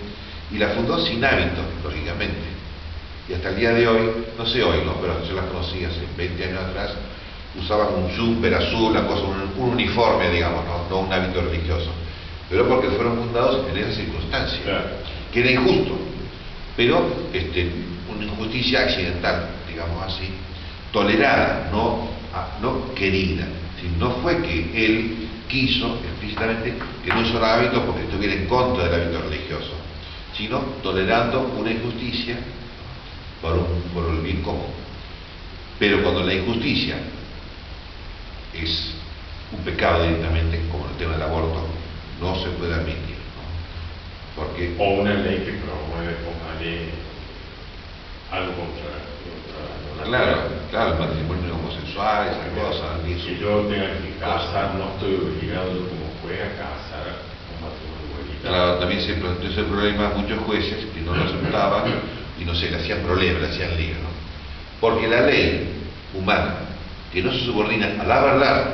y la fundó sin hábito, lógicamente. Y hasta el día de hoy, no sé hoy, ¿no? Pero yo las conocí hace 20 años atrás, usaban un jumper azul, un uniforme, digamos, no un hábito religioso. Pero porque fueron fundados en esa circunstancia, Claro, que era injusto, pero una injusticia accidental, digamos así, tolerada, no querida. No fue que él quiso explícitamente que no usara hábito porque estuviera en contra del hábito religioso, sino tolerando una injusticia por el bien común. Pero cuando la injusticia es un pecado directamente, como el tema del aborto, no se puede admitir, ¿no? Porque o una ley que promueve, póngale algo contra claro, el matrimonio homosexual, esas cosas, que yo tenga que casar, no estoy obligado yo como juez a casar un matrimonio igualitario. Claro, también se planteó ese problema a muchos jueces que no lo aceptaban y no sé, le hacían problemas, le hacían lío, ¿no? Porque la ley humana, que no se subordina a la verdad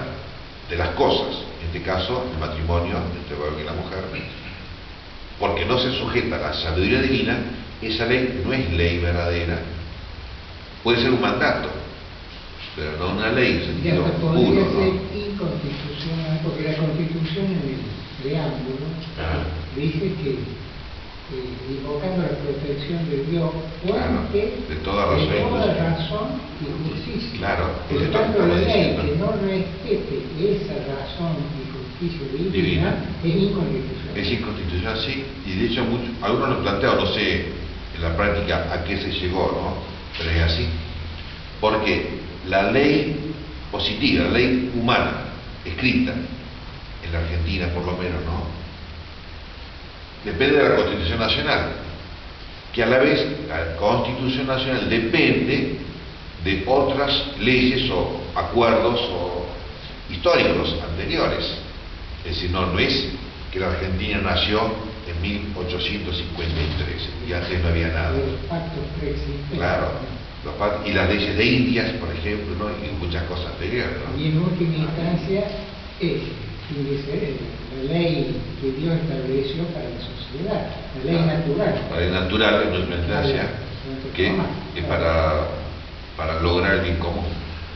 de las cosas, en este caso el matrimonio entre el varón y la mujer, porque no se sujeta a la sabiduría divina, esa ley no es ley verdadera, Puede ser un mandato, pero no una ley en Y sentido hasta puro, podría ¿no? ser inconstitucional, porque la Constitución en el preámbulo dice que invocando la protección de Dios, fuente de toda razón, razón y justicia. Claro, Por lo es tanto, lo la que ley estamos que diciendo. no respete esa razón y justicia divina Divina. es inconstitucional. Es inconstitucional, sí, y de hecho algunos lo han planteado, no sé en la práctica a qué se llegó, ¿no? Pero es así. Porque la ley positiva, la ley humana, escrita, en la Argentina por lo menos, ¿no? Depende de la Constitución Nacional, que a la vez la Constitución Nacional depende de otras leyes o acuerdos o históricos anteriores. Es decir, no es que la Argentina nació en 1853 y antes no había nada. De los pactos preexistentes. Claro, y las leyes de Indias, por ejemplo, ¿no? Y muchas cosas anteriores, ¿no? Y en última instancia es la ley que Dios estableció para la sociedad, la ley natural. La ley natural, en última instancia, que es para lograr el bien común.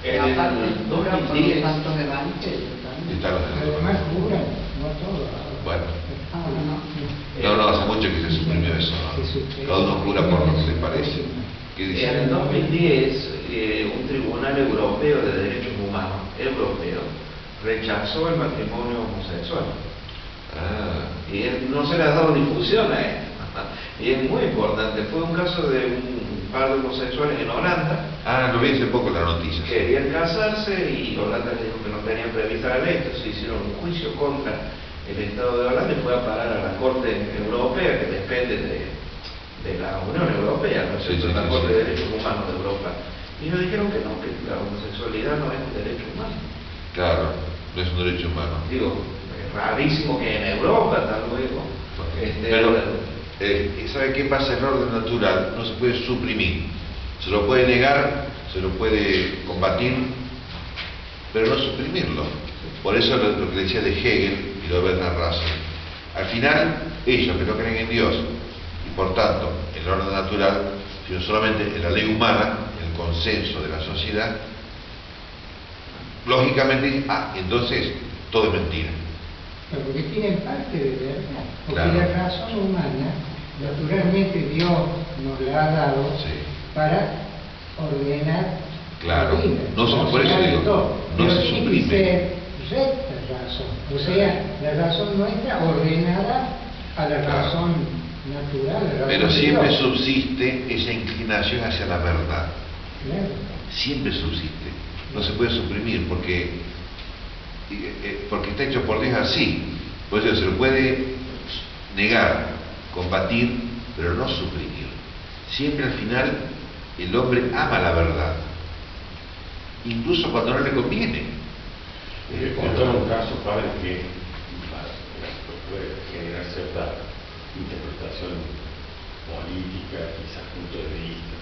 Y aparte, juran por los santos evangelios también. Están los Pero además juran, no todo. Bueno. Ahora no. No, hace mucho que se suprimió eso, ¿no? Cada uno jura por lo que le parece. ¿Qué dice? En el 2010, un tribunal europeo de derechos humanos, europeo, rechazó el matrimonio homosexual. Y no se le ha dado difusión a esto. Y es muy importante. Fue un caso de un par de homosexuales en Holanda. Lo vi hace poco en la noticia. Querían casarse y Holanda les dijo que no tenían prevista la ley. Entonces hicieron un juicio contra el Estado de Holanda y fue a parar a la Corte Europea, que depende de la Unión Europea, ¿no es cierto? Sí, La sí, Corte sí. de Derechos Humanos de Europa. Y nos dijeron que no, que la homosexualidad no es un derecho humano. Claro, no es un derecho humano. Digo, es rarísimo que en Europa, tal luego. Pero, ¿sabe qué pasa? El orden natural no se puede suprimir. Se lo puede negar, se lo puede combatir, pero no suprimirlo. Por eso lo que decía de Hegel y lo de Bernard Russell. Al final, ellos que no creen en Dios, y por tanto, en el orden natural, sino solamente en la ley humana, en el consenso de la sociedad, lógicamente, entonces todo es mentira. Pero porque tienen parte de verdad. Porque Claro. la razón humana, naturalmente Dios nos la ha dado Sí. para ordenar Claro. la vida. No se- por eso ordenar digo, todo. no Pero se tiene suprime. que ser recta razón. O sea, la razón nuestra ordenada a la Claro. razón natural. La razón Pero de siempre Dios. subsiste esa inclinación hacia la verdad. Claro. Siempre subsiste. No se puede suprimir porque está hecho por Dios así. Por eso se lo puede negar, combatir, pero no suprimir. Siempre al final el hombre ama la verdad, incluso cuando no le conviene. Le tomo un caso, padre, que puede generar cierta interpretación política, quizás punto de vista.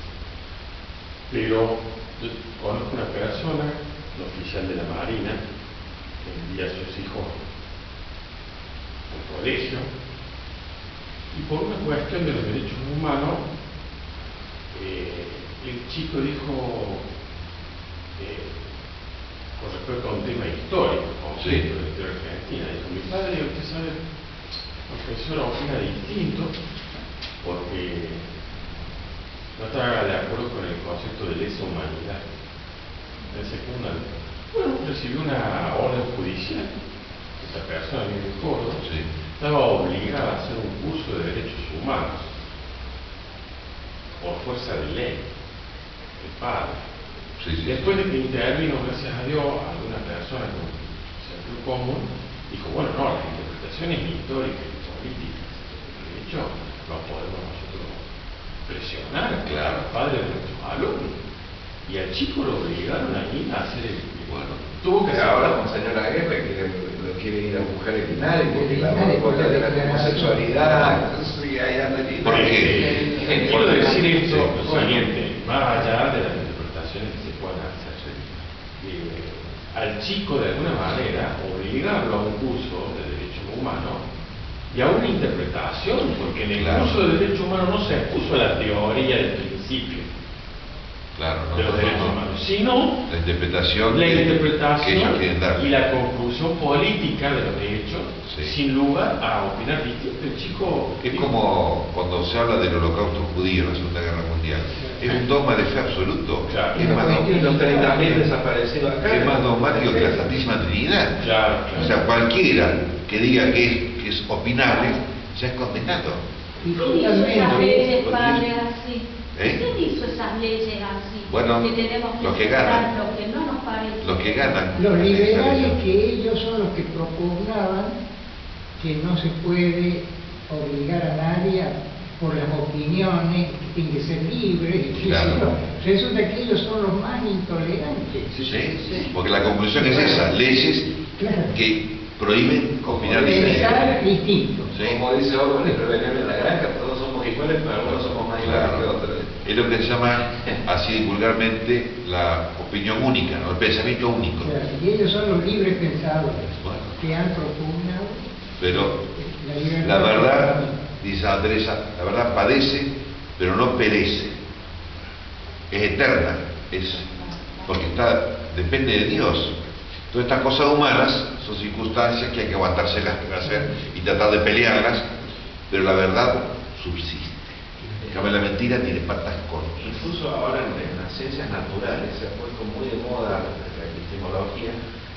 Pero yo conozco una persona, un oficial de la Marina, que envía a sus hijos al colegio, y por una cuestión de los derechos humanos, el chico dijo, con respecto a un tema histórico, concreto de la historia argentina, dijo: mi padre, usted sabe, profesor, opina distinto, porque no estaba de acuerdo con el concepto de lesa humanidad del secundario. Bueno, recibió una orden judicial. Esta persona vive en Córdoba, Sí. estaba obligada a hacer un curso de derechos humanos por fuerza de ley, el padre. Sí, sí, Después sí. de que intervino, gracias a Dios, alguna persona con sentido común, dijo: bueno, no, las interpretaciones históricas y políticas del derecho no podemos nosotros presionar Claro. al padre de nuestros alumnos. Y al chico lo obligaron a ir a hacer el... Bueno, tuvo que Que hacer... ahora con señora Guerra que lo quiere ir a buscar el INADI porque la INADI, contra de la declaración. homosexualidad. Sí, ahí anda el ¿Por INADI. qué? Quiero decir esto, Sí, lo siguiente, más allá de las interpretaciones que se puedan hacer, al chico de alguna manera obligarlo a un curso de derechos humanos y a una interpretación, porque en el Claro. curso de derechos humanos no se expuso la teoría del principio, Claro, de los derechos humanos, sino la interpretación, la que interpretación ellos quieren dar. y la conclusión política de los hechos, Sí. sin lugar a opinar distinto. El chico Es como cuando se habla del holocausto judío en la Segunda Guerra Mundial. Es un dogma de fe absoluto. Claro. Es más, Y los 30.000 desaparecidos acá. es más dogmático que la Santísima Trinidad. Claro, O sea, cualquiera que diga que es opinable, ya es condenado. Y ¿Quién hizo esas totalmente, leyes, Porque- padre, así? ¿Eh? ¿Quién hizo esas leyes así? Bueno, que tenemos que los que aceptar ganan. lo que no nos parece. Los que ganan. los liberales esa que ellos son los que propugnaban que no se puede obligar a nadie por las opiniones, que tienen que ser libres, y Claro. resulta que ellos son los más intolerantes. Sí, porque la conclusión es esa, leyes Claro. que prohíben opinar diferente. Pensar distinto. Sí. Como dice Orwell en Rebelión en la Granja, todos somos iguales, pero algunos somos más iguales que Claro. otros. Es lo que se llama, así vulgarmente, la opinión única, ¿no? El pensamiento único. Claro, y ellos son los libres pensadores Bueno. que han propugnado Pero la libertad. la verdad, dice Santa Teresa, la verdad padece, pero no perece. Es eterna, porque depende de Dios. Todas estas cosas humanas son circunstancias que hay que aguantárselas, que hacer y tratar de pelearlas, pero la verdad subsiste. En cambio, la mentira tiene patas cortas. Incluso ahora en las ciencias naturales se ha puesto muy de moda la epistemología,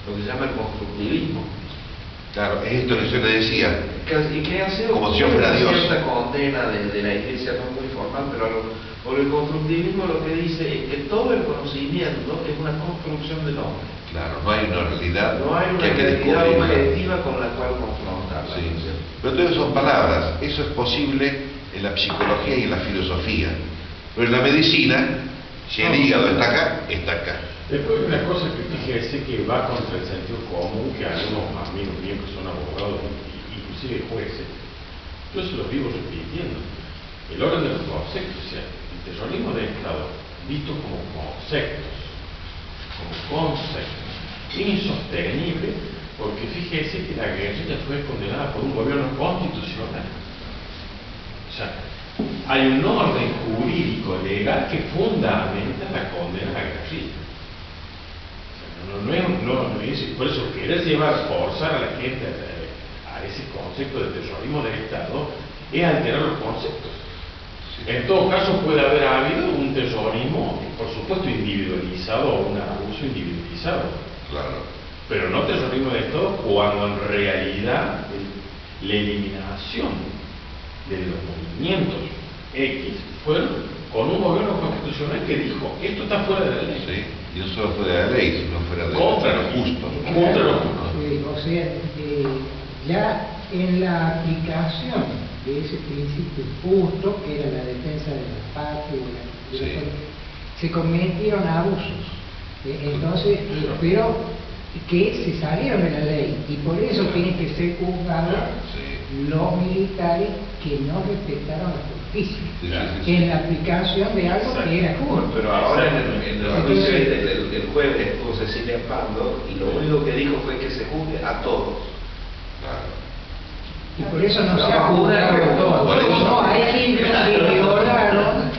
lo que se llama el constructivismo. Claro, es esto que yo le decía. Y que ha sido Como si yo fuera una Dios. cierta condena de la iglesia, no muy formal, pero por el constructivismo lo que dice es que todo el conocimiento es una construcción del hombre. Claro, no hay una realidad No hay una que hay que realidad descubrirla. objetiva con la cual confrontarla. Sí. ¿no es cierto? Pero todo eso son palabras. Eso es posible en la psicología y en la filosofía. Pero en la medicina, si el hígado está acá, está acá. después hay una cosa que fíjese que va contra el sentido común, que algunos amigos míos que son abogados, inclusive jueces, yo se los vivo repitiendo. El orden de los conceptos, o sea, el terrorismo de Estado, visto como conceptos, insostenible, porque fíjese que la guerrilla fue condenada por un gobierno constitucional. O sea, hay un orden jurídico legal que fundamenta la condena a la guerrilla. No es, por eso querer forzar a la gente a ese concepto de terrorismo de Estado es alterar los conceptos. En todo caso puede haber habido un terrorismo, por supuesto, individualizado o un abuso individualizado, Claro. pero no terrorismo de Estado cuando en realidad la eliminación de los movimientos X fueron con un gobierno constitucional que dijo, esto está fuera de la ley. Sí. Y no solo fuera de la ley, sino fuera de Contra lo lo justo. Contra lo justo. O sea, ya en la aplicación de ese principio justo, que era la defensa de la patria, Sí. se cometieron abusos. Entonces, pero que se salieron de la ley y por eso tienen que ser juzgados Sí. los militares que no respetaron la justicia Sí, sí, sí. en la aplicación de algo que era justo. Pero ahora en el juicio del jueves estuvo Cecilia Pando y lo único que dijo fue que se juzgue a todos. Claro. Y por eso no se ha No, juzgado a todos. por eso. No, hay gente que violaron,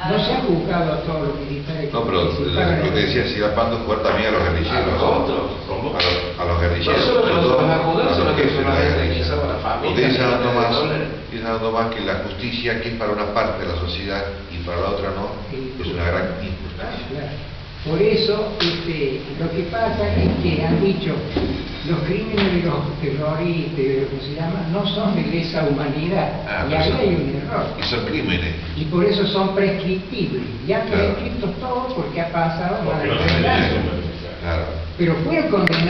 no se ha juzgado a todos los militares. No, pero lo que decía Silvia Pando es jugar también a los guerrilleros. A los otros. ¿Cómo? A los guerrilleros. No solo que sobre los todo van a juzgar, a sino los que jefes de van a la guerrilla. indemnizar a la familia, Porque dice millones de Tomás, dólares. que la justicia, que es para una parte de la sociedad y para la otra no, es una gran injusticia. Claro. Por eso, lo que pasa es que han dicho, los crímenes de los terroristas, de lo que se llama, no son de lesa humanidad. Ah, Y pero ahí son- hay un error. Y son crímenes. Y por eso son prescriptibles. Ya Claro. prescriptos todos porque ha pasado más Porque de no 30 se años. merece. Claro. Pero fueron condenados.